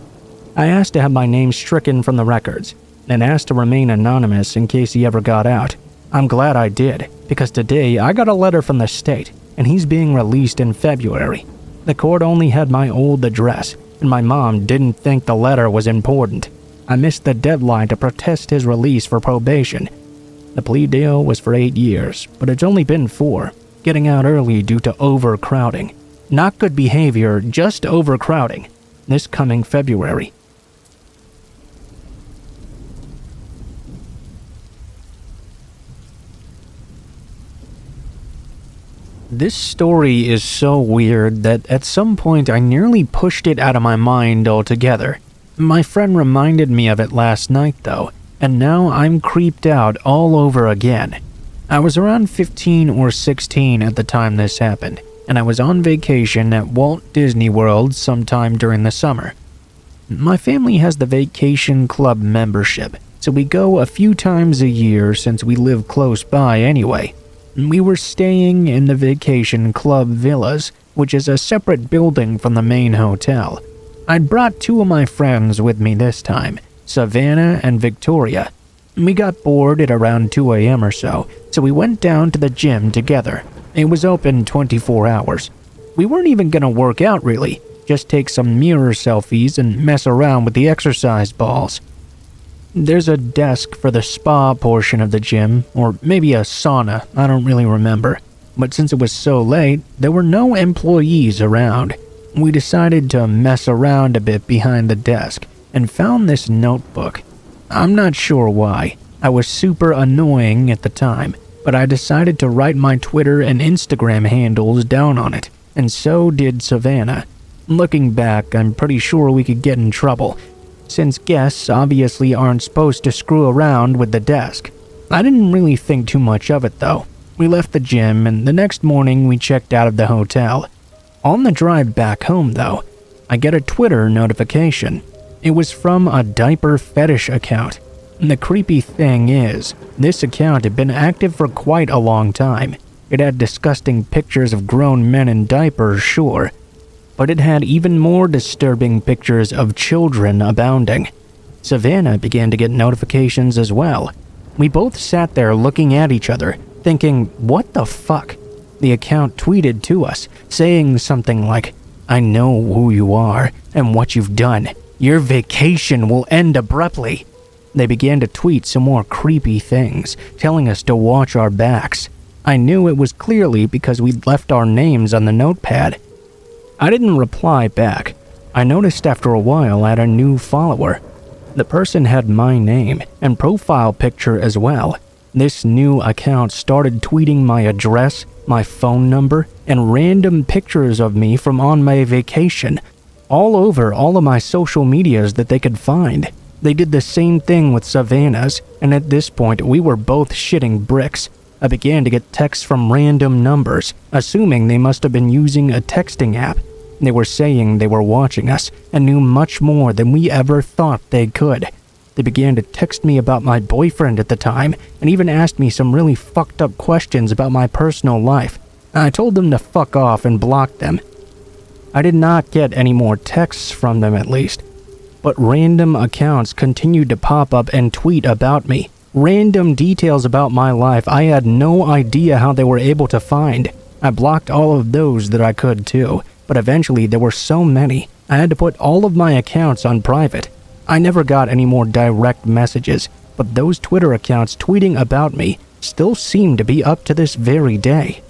I asked to have my name stricken from the records, and asked to remain anonymous in case he ever got out. I'm glad I did, because today I got a letter from the state, and he's being released in February. The court only had my old address, and my mom didn't think the letter was important. I missed the deadline to protest his release for probation. The plea deal was for 8 years, but it's only been 4, getting out early due to overcrowding. Not good behavior, just overcrowding. This coming February. This story is so weird that at some point I nearly pushed it out of my mind altogether. My friend reminded me of it last night though, and now I'm creeped out all over again. I was around 15 or 16 at the time this happened, and I was on vacation at Walt Disney World sometime during the summer. My family has the vacation club membership, so we go a few times a year since we live close by anyway. We were staying in the vacation club villas, which is a separate building from the main hotel. I'd brought 2 of my friends with me this time, Savannah and Victoria. We got bored at around 2 a.m. or so we went down to the gym together. It was open 24 hours. We weren't even gonna work out really, just take some mirror selfies and mess around with the exercise balls. There's a desk for the spa portion of the gym, or maybe a sauna, I don't really remember. But since it was so late, there were no employees around. We decided to mess around a bit behind the desk, and found this notebook. I'm not sure why. I was super annoying at the time, but I decided to write my Twitter and Instagram handles down on it, and so did Savannah. Looking back, I'm pretty sure we could get in trouble, since guests obviously aren't supposed to screw around with the desk. I didn't really think too much of it though. We left the gym and the next morning we checked out of the hotel. On the drive back home though, I get a Twitter notification. It was from a diaper fetish account. And the creepy thing is, this account had been active for quite a long time. It had disgusting pictures of grown men in diapers, sure, but it had even more disturbing pictures of children abounding. Savannah began to get notifications as well. We both sat there looking at each other, thinking, what the fuck? The account tweeted to us, saying something like, "I know who you are and what you've done. Your vacation will end abruptly." They began to tweet some more creepy things, telling us to watch our backs. I knew it was clearly because we'd left our names on the notepad. I didn't reply back. I noticed after a while I had a new follower. The person had my name and profile picture as well. This new account started tweeting my address, my phone number, and random pictures of me from on my vacation, all over all of my social medias that they could find. They did the same thing with Savannah's, and at this point we were both shitting bricks. I began to get texts from random numbers, assuming they must have been using a texting app. They were saying they were watching us and knew much more than we ever thought they could. They began to text me about my boyfriend at the time and even asked me some really fucked up questions about my personal life. I told them to fuck off and blocked them. I did not get any more texts from them, at least. But random accounts continued to pop up and tweet about me. Random details about my life I had no idea how they were able to find. I blocked all of those that I could too, but eventually there were so many, I had to put all of my accounts on private. I never got any more direct messages, but those Twitter accounts tweeting about me still seem to be up to this very day.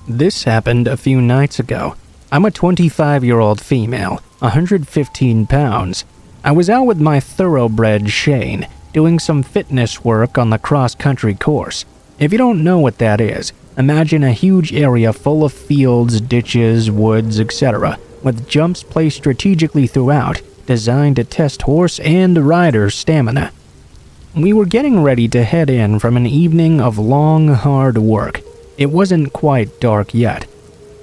This happened a few nights ago. I'm a 25-year-old female, 115 pounds. I was out with my thoroughbred Shane, doing some fitness work on the cross-country course. If you don't know what that is, imagine a huge area full of fields, ditches, woods, etc., with jumps placed strategically throughout, designed to test horse and rider stamina. We were getting ready to head in from an evening of long, hard work. It wasn't quite dark yet,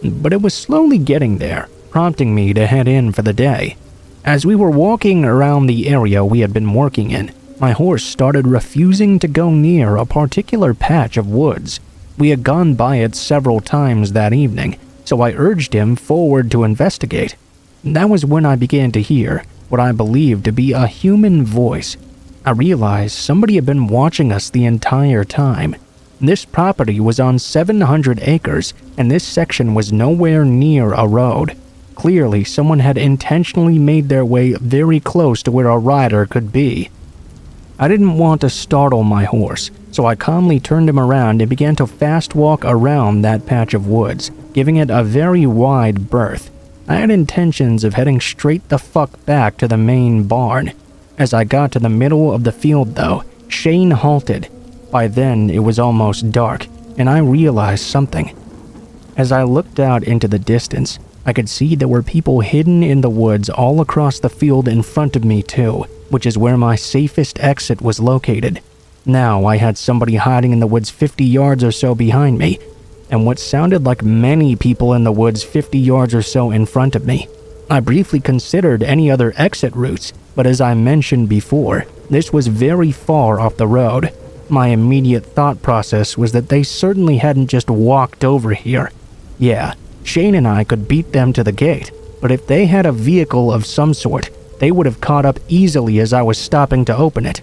but it was slowly getting there, prompting me to head in for the day. As we were walking around the area we had been working in, my horse started refusing to go near a particular patch of woods. We had gone by it several times that evening, so I urged him forward to investigate. That was when I began to hear what I believed to be a human voice. I realized somebody had been watching us the entire time. This property was on 700 acres, and this section was nowhere near a road. Clearly, someone had intentionally made their way very close to where a rider could be. I didn't want to startle my horse, so I calmly turned him around and began to fast walk around that patch of woods, giving it a very wide berth. I had intentions of heading straight the fuck back to the main barn. As I got to the middle of the field, though, Shane halted. By then, it was almost dark, and I realized something. As I looked out into the distance, I could see there were people hidden in the woods all across the field in front of me too, which is where my safest exit was located. Now I had somebody hiding in the woods 50 yards or so behind me, and what sounded like many people in the woods 50 yards or so in front of me. I briefly considered any other exit routes, but as I mentioned before, this was very far off the road. My immediate thought process was that they certainly hadn't just walked over here. Yeah, Shane and I could beat them to the gate, but if they had a vehicle of some sort, they would have caught up easily as I was stopping to open it.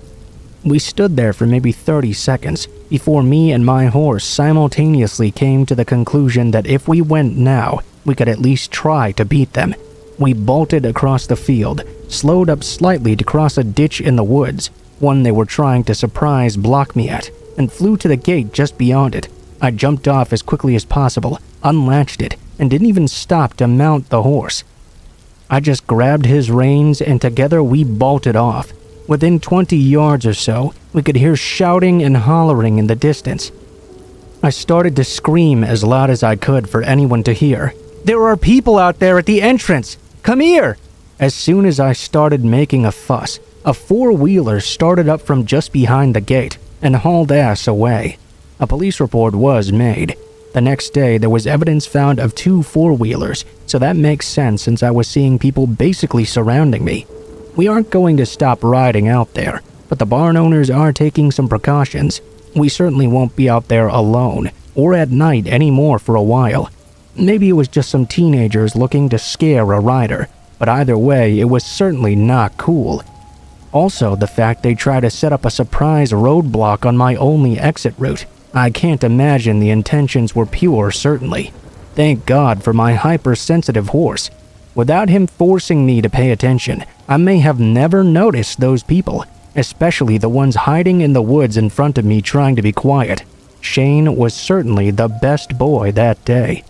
We stood there for maybe 30 seconds before me and my horse simultaneously came to the conclusion that if we went now, we could at least try to beat them. We bolted across the field, slowed up slightly to cross a ditch in the woods, one they were trying to surprise block me at, and flew to the gate just beyond it. I jumped off as quickly as possible, unlatched it, and didn't even stop to mount the horse. I just grabbed his reins and together we bolted off. Within 20 yards or so, we could hear shouting and hollering in the distance. I started to scream as loud as I could for anyone to hear. "There are people out there at the entrance! Come here!" As soon as I started making a fuss, a four-wheeler started up from just behind the gate and hauled ass away. A police report was made. The next day, there was evidence found of 2 four-wheelers, so that makes sense since I was seeing people basically surrounding me. We aren't going to stop riding out there, but the barn owners are taking some precautions. We certainly won't be out there alone, or at night anymore for a while. Maybe it was just some teenagers looking to scare a rider, but either way, it was certainly not cool. Also, the fact they tried to set up a surprise roadblock on my only exit route. I can't imagine the intentions were pure, certainly. Thank God for my hypersensitive horse. Without him forcing me to pay attention, I may have never noticed those people, especially the ones hiding in the woods in front of me trying to be quiet. Shane was certainly the best boy that day.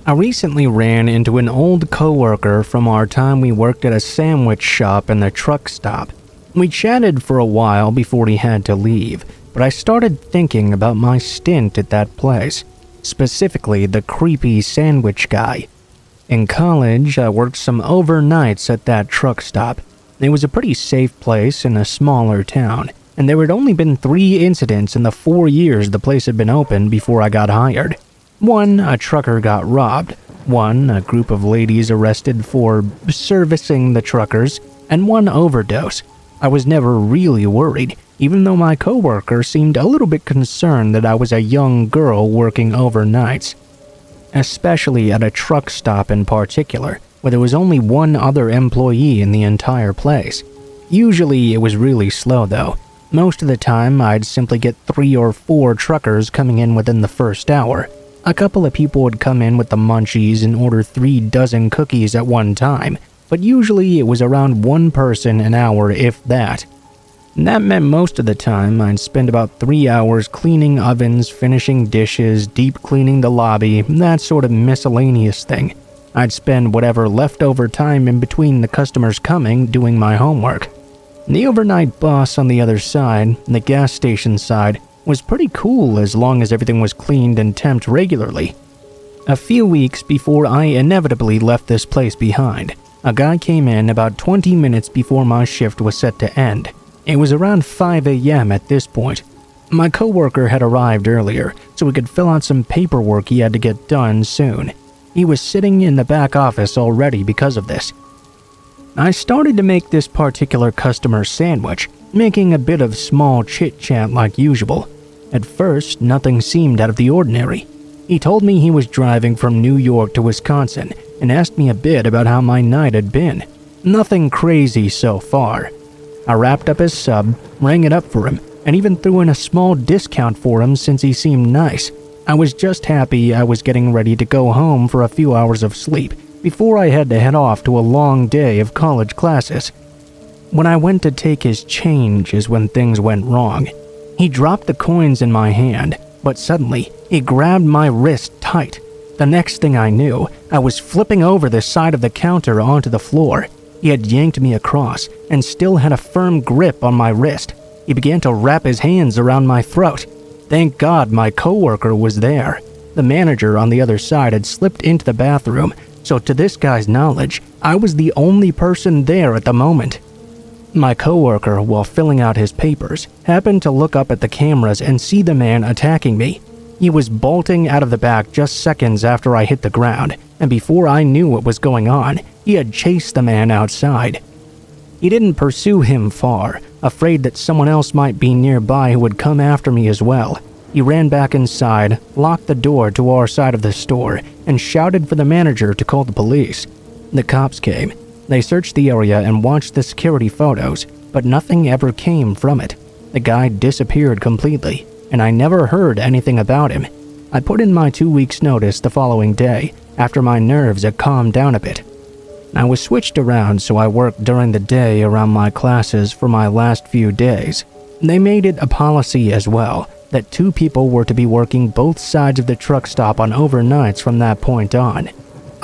I recently ran into an old coworker from our time we worked at a sandwich shop in the truck stop. We chatted for a while before he had to leave, but I started thinking about my stint at that place, specifically the creepy sandwich guy. In college, I worked some overnights at that truck stop. It was a pretty safe place in a smaller town, and there had only been 3 incidents in the 4 years the place had been open before I got hired. 1, a trucker got robbed. 1, a group of ladies arrested for servicing the truckers, and 1 overdose. I was never really worried, even though my coworker seemed a little bit concerned that I was a young girl working overnights. Especially at a truck stop in particular, where there was only 1 other employee in the entire place. Usually it was really slow though. Most of the time I'd simply get 3 or 4 truckers coming in within the first hour. A couple of people would come in with the munchies and order 3 dozen cookies at one time, but usually it was around 1 person an hour if that. That meant most of the time I'd spend about 3 hours cleaning ovens, finishing dishes, deep cleaning the lobby, that sort of miscellaneous thing. I'd spend whatever leftover time in between the customers coming doing my homework. The overnight boss on the other side, the gas station side, was pretty cool as long as everything was cleaned and temped regularly. A few weeks before I inevitably left this place behind, a guy came in about 20 minutes before my shift was set to end. It was around 5 a.m. at this point. My coworker had arrived earlier, so we could fill out some paperwork he had to get done soon. He was sitting in the back office already because of this. I started to make this particular customer sandwich, making a bit of small chit-chat like usual. At first, nothing seemed out of the ordinary. He told me he was driving from New York to Wisconsin and asked me a bit about how my night had been. Nothing crazy so far. I wrapped up his sub, rang it up for him, and even threw in a small discount for him since he seemed nice. I was just happy I was getting ready to go home for a few hours of sleep before I had to head off to a long day of college classes. When I went to take his change is when things went wrong. He dropped the coins in my hand, but suddenly he grabbed my wrist tight. The next thing I knew, I was flipping over the side of the counter onto the floor. He had yanked me across and still had a firm grip on my wrist. He began to wrap his hands around my throat. Thank God my coworker was there. The manager on the other side had slipped into the bathroom, so to this guy's knowledge, I was the only person there at the moment. My coworker, while filling out his papers, happened to look up at the cameras and see the man attacking me. He was bolting out of the back just seconds after I hit the ground, and before I knew what was going on, he had chased the man outside. He didn't pursue him far, afraid that someone else might be nearby who would come after me as well. He ran back inside, locked the door to our side of the store, and shouted for the manager to call the police. The cops came. They searched the area and watched the security photos, but nothing ever came from it. The guy disappeared completely, and I never heard anything about him. I put in my 2 weeks' notice the following day, after my nerves had calmed down a bit. I was switched around so I worked during the day around my classes for my last few days. They made it a policy as well that 2 people were to be working both sides of the truck stop on overnights from that point on.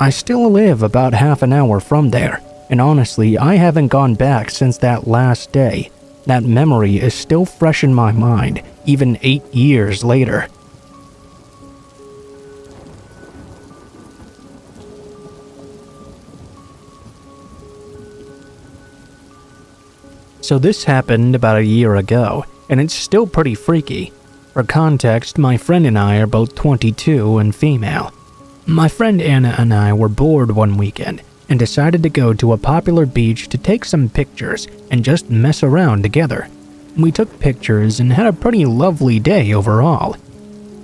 I still live about half an hour from there, and honestly, I haven't gone back since that last day. That memory is still fresh in my mind, even 8 years later. So this happened about a year ago, and it's still pretty freaky. For context, my friend and I are both 22 and female. My friend Anna and I were bored one weekend and decided to go to a popular beach to take some pictures and just mess around together. We took pictures and had a pretty lovely day overall.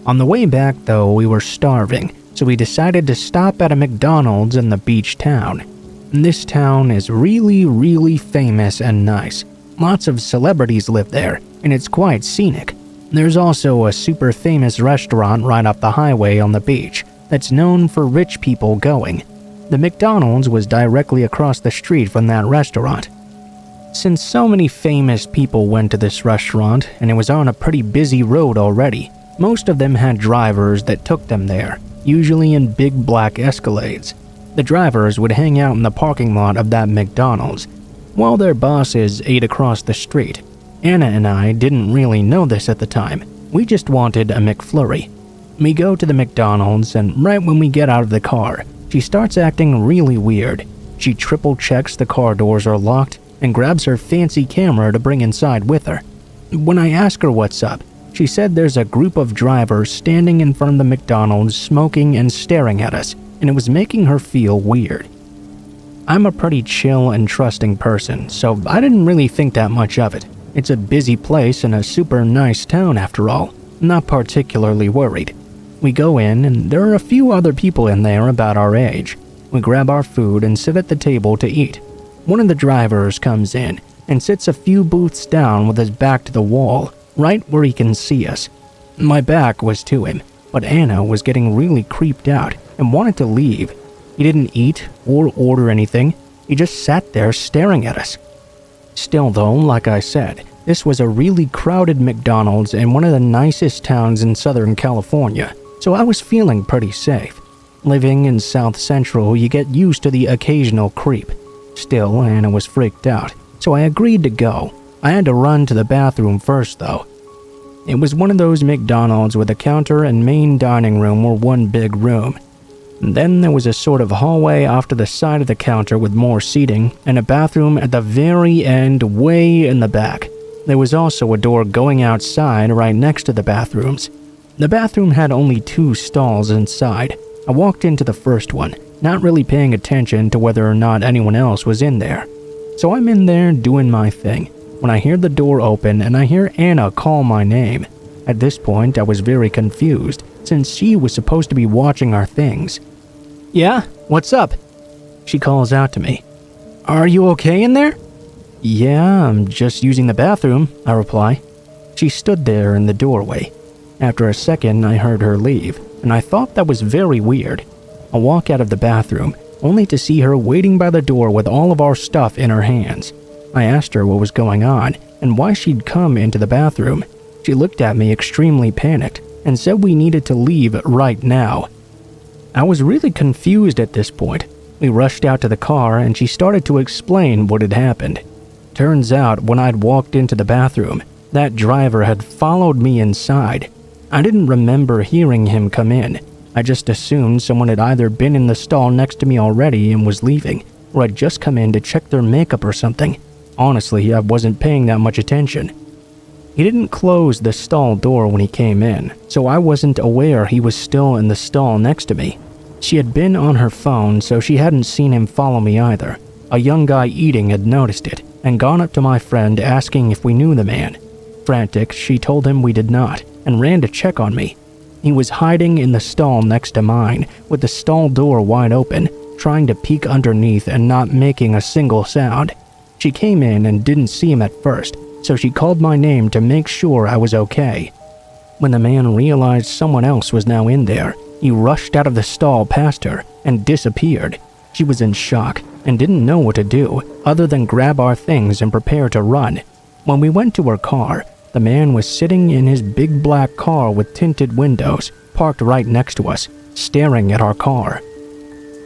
On the way back though, we were starving, so we decided to stop at a McDonald's in the beach town. This town is really famous and nice. Lots of celebrities live there, and it's quite scenic. There's also a super famous restaurant right off the highway on the beach that's known for rich people going. The McDonald's was directly across the street from that restaurant. Since so many famous people went to this restaurant and it was on a pretty busy road already, most of them had drivers that took them there, usually in big black Escalades. The drivers would hang out in the parking lot of that McDonald's. while their bosses ate across the street. Anna and I didn't really know this at the time. We just wanted a McFlurry. We go to the McDonald's, and right when we get out of the car, she starts acting really weird. She triple checks the car doors are locked and grabs her fancy camera to bring inside with her. When I ask her what's up, she said there's a group of drivers standing in front of the McDonald's smoking and staring at us, and it was making her feel weird. I'm a pretty chill and trusting person, so I didn't really think that much of it. It's a busy place and a super nice town after all. Not particularly worried. We go in, and there are a few other people in there about our age. We grab our food and sit at the table to eat. One of the drivers comes in and sits a few booths down with his back to the wall, right where he can see us. My back was to him, but Anna was getting really creeped out and wanted to leave. He didn't eat or order anything. He just sat there staring at us. Still though, like I said, this was a really crowded McDonald's in one of the nicest towns in Southern California, so I was feeling pretty safe. Living in South Central, you get used to the occasional creep. Still, Anna was freaked out, so I agreed to go. I had to run to the bathroom first though. It was one of those McDonald's where the counter and main dining room were one big room. And then there was a sort of hallway off to the side of the counter with more seating, and a bathroom at the very end way in the back. There was also a door going outside right next to the bathrooms. The bathroom had only 2 stalls inside. I walked into the first one, not really paying attention to whether or not anyone else was in there. So I'm in there doing my thing, when I hear the door open and I hear Anna call my name. At this point, I was very confused, since she was supposed to be watching our things. "Yeah? What's up?" She calls out to me. "Are you okay in there?" "Yeah, I'm just using the bathroom," I reply. She stood there in the doorway. After a second, I heard her leave, and I thought that was very weird. I walk out of the bathroom, only to see her waiting by the door with all of our stuff in her hands. I asked her what was going on and why she'd come into the bathroom. She looked at me extremely panicked and said we needed to leave right now. I was really confused at this point. We rushed out to the car and she started to explain what had happened. Turns out, when I'd walked into the bathroom, that driver had followed me inside. I didn't remember hearing him come in. I just assumed someone had either been in the stall next to me already and was leaving, or had just come in to check their makeup or something. Honestly, I wasn't paying that much attention. He didn't close the stall door when he came in, so I wasn't aware he was still in the stall next to me. She had been on her phone, so she hadn't seen him follow me either. A young guy eating had noticed it and gone up to my friend asking if we knew the man. Frantic, she told him we did not and ran to check on me. He was hiding in the stall next to mine, with the stall door wide open, trying to peek underneath and not making a single sound. She came in and didn't see him at first, so she called my name to make sure I was okay. When the man realized someone else was now in there, he rushed out of the stall past her and disappeared. She was in shock and didn't know what to do other than grab our things and prepare to run. When we went to her car, the man was sitting in his big black car with tinted windows, parked right next to us, staring at our car.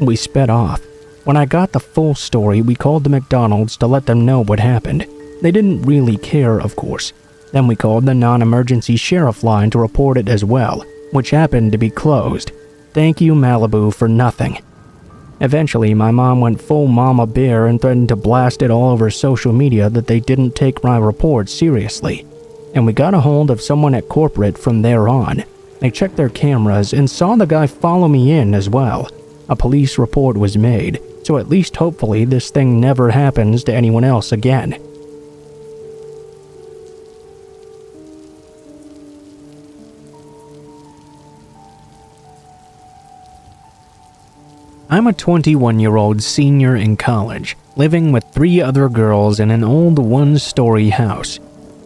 We sped off. When I got the full story, we called the McDonald's to let them know what happened. They didn't really care, of course. Then we called the non-emergency sheriff line to report it as well, which happened to be closed. Thank you, Malibu, for nothing. Eventually, my mom went full mama bear and threatened to blast it all over social media that they didn't take my report seriously. And we got a hold of someone at corporate from there on. They checked their cameras and saw the guy follow me in as well. A police report was made, so at least hopefully this thing never happens to anyone else again. I'm a 21-year-old senior in college, living with 3 other girls in an old one-story house.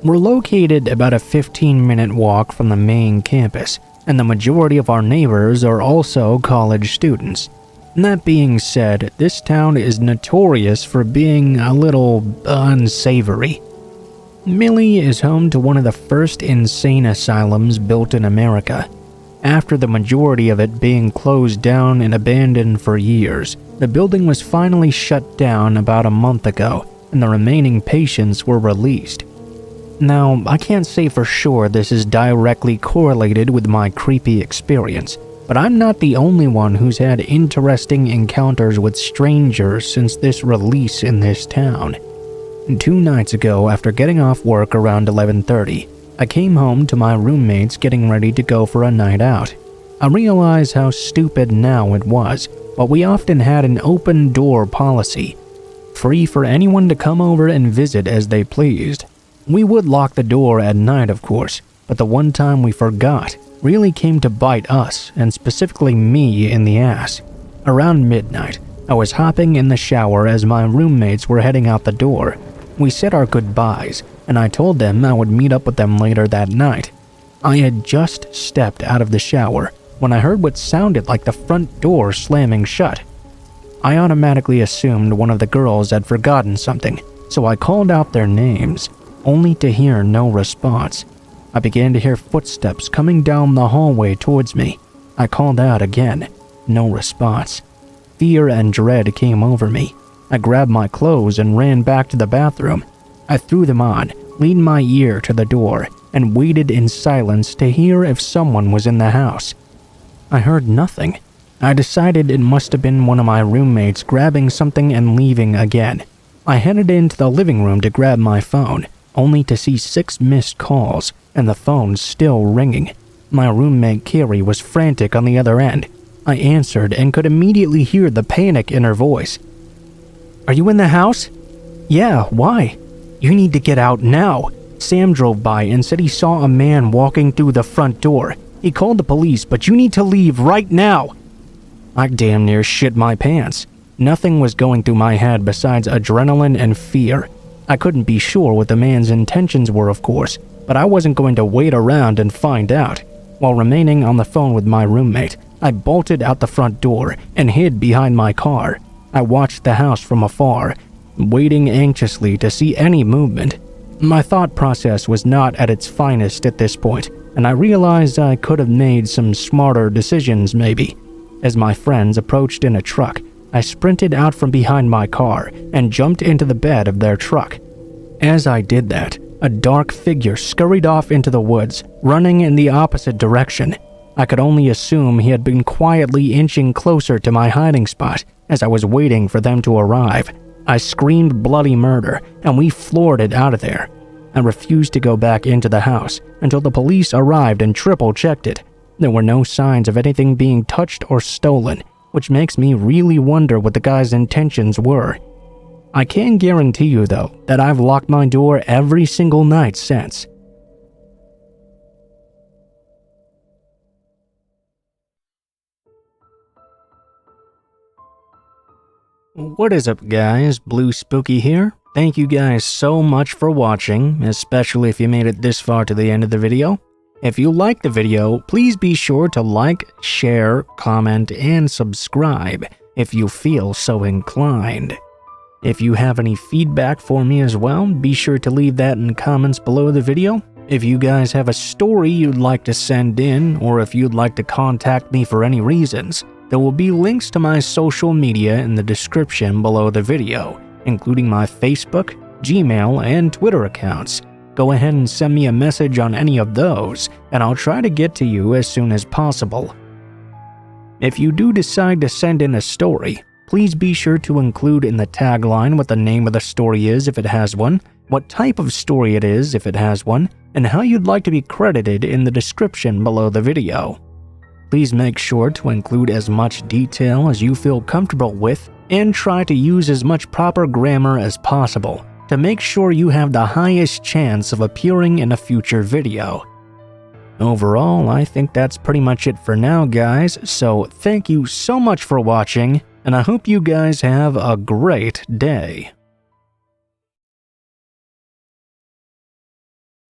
We're located about a 15-minute walk from the main campus, and the majority of our neighbors are also college students. That being said, this town is notorious for being a little unsavory. Millie is home to one of the first insane asylums built in America. After the majority of it being closed down and abandoned for years, the building was finally shut down about a month ago, and the remaining patients were released. Now, I can't say for sure this is directly correlated with my creepy experience, but I'm not the only one who's had interesting encounters with strangers since this release in this town. 2 nights ago, after getting off work around 11:30, I came home to my roommates getting ready to go for a night out. I realize how stupid now it was, but we often had an open door policy, free for anyone to come over and visit as they pleased. We would lock the door at night, of course, but the one time we forgot really came to bite us, and specifically me, in the ass. Around midnight, I was hopping in the shower as my roommates were heading out the door. We said our goodbyes, and I told them I would meet up with them later that night. I had just stepped out of the shower when I heard what sounded like the front door slamming shut. I automatically assumed one of the girls had forgotten something, so I called out their names, only to hear no response. I began to hear footsteps coming down the hallway towards me. I called out again, no response. Fear and dread came over me. I grabbed my clothes and ran back to the bathroom. I threw them on, leaned my ear to the door, and waited in silence to hear if someone was in the house. I heard nothing. I decided it must have been one of my roommates grabbing something and leaving again. I headed into the living room to grab my phone, only to see 6 missed calls, and the phone still ringing. My roommate Carrie was frantic on the other end. I answered and could immediately hear the panic in her voice. "Are you in the house?" "Yeah, why?" "You need to get out now. Sam drove by and said he saw a man walking through the front door. He called the police, but you need to leave right now." I damn near shit my pants. Nothing was going through my head besides adrenaline and fear. I couldn't be sure what the man's intentions were, of course, but I wasn't going to wait around and find out. While remaining on the phone with my roommate, I bolted out the front door and hid behind my car. I watched the house from afar, waiting anxiously to see any movement. My thought process was not at its finest at this point, and I realized I could have made some smarter decisions maybe. As my friends approached in a truck, I sprinted out from behind my car and jumped into the bed of their truck. As I did that, a dark figure scurried off into the woods, running in the opposite direction. I could only assume he had been quietly inching closer to my hiding spot as I was waiting for them to arrive. I screamed bloody murder, and we floored it out of there. I refused to go back into the house until the police arrived and triple-checked it. There were no signs of anything being touched or stolen, which makes me really wonder what the guy's intentions were. I can guarantee you, though, that I've locked my door every single night since. What is up, guys? Blue Spooky here. Thank you guys so much for watching, especially if you made it this far to the end of the video. If you liked the video, please be sure to like, share, comment, and subscribe if you feel so inclined. If you have any feedback for me as well, be sure to leave that in comments below the video. If you guys have a story you'd like to send in, or if you'd like to contact me for any reasons, there will be links to my social media in the description below the video, including my Facebook, Gmail, and Twitter accounts. Go ahead and send me a message on any of those, and I'll try to get to you as soon as possible. If you do decide to send in a story, please be sure to include in the tagline what the name of the story is if it has one, what type of story it is if it has one, and how you'd like to be credited in the description below the video. Please make sure to include as much detail as you feel comfortable with, and try to use as much proper grammar as possible to make sure you have the highest chance of appearing in a future video. Overall, I think that's pretty much it for now, guys, so thank you so much for watching, and I hope you guys have a great day.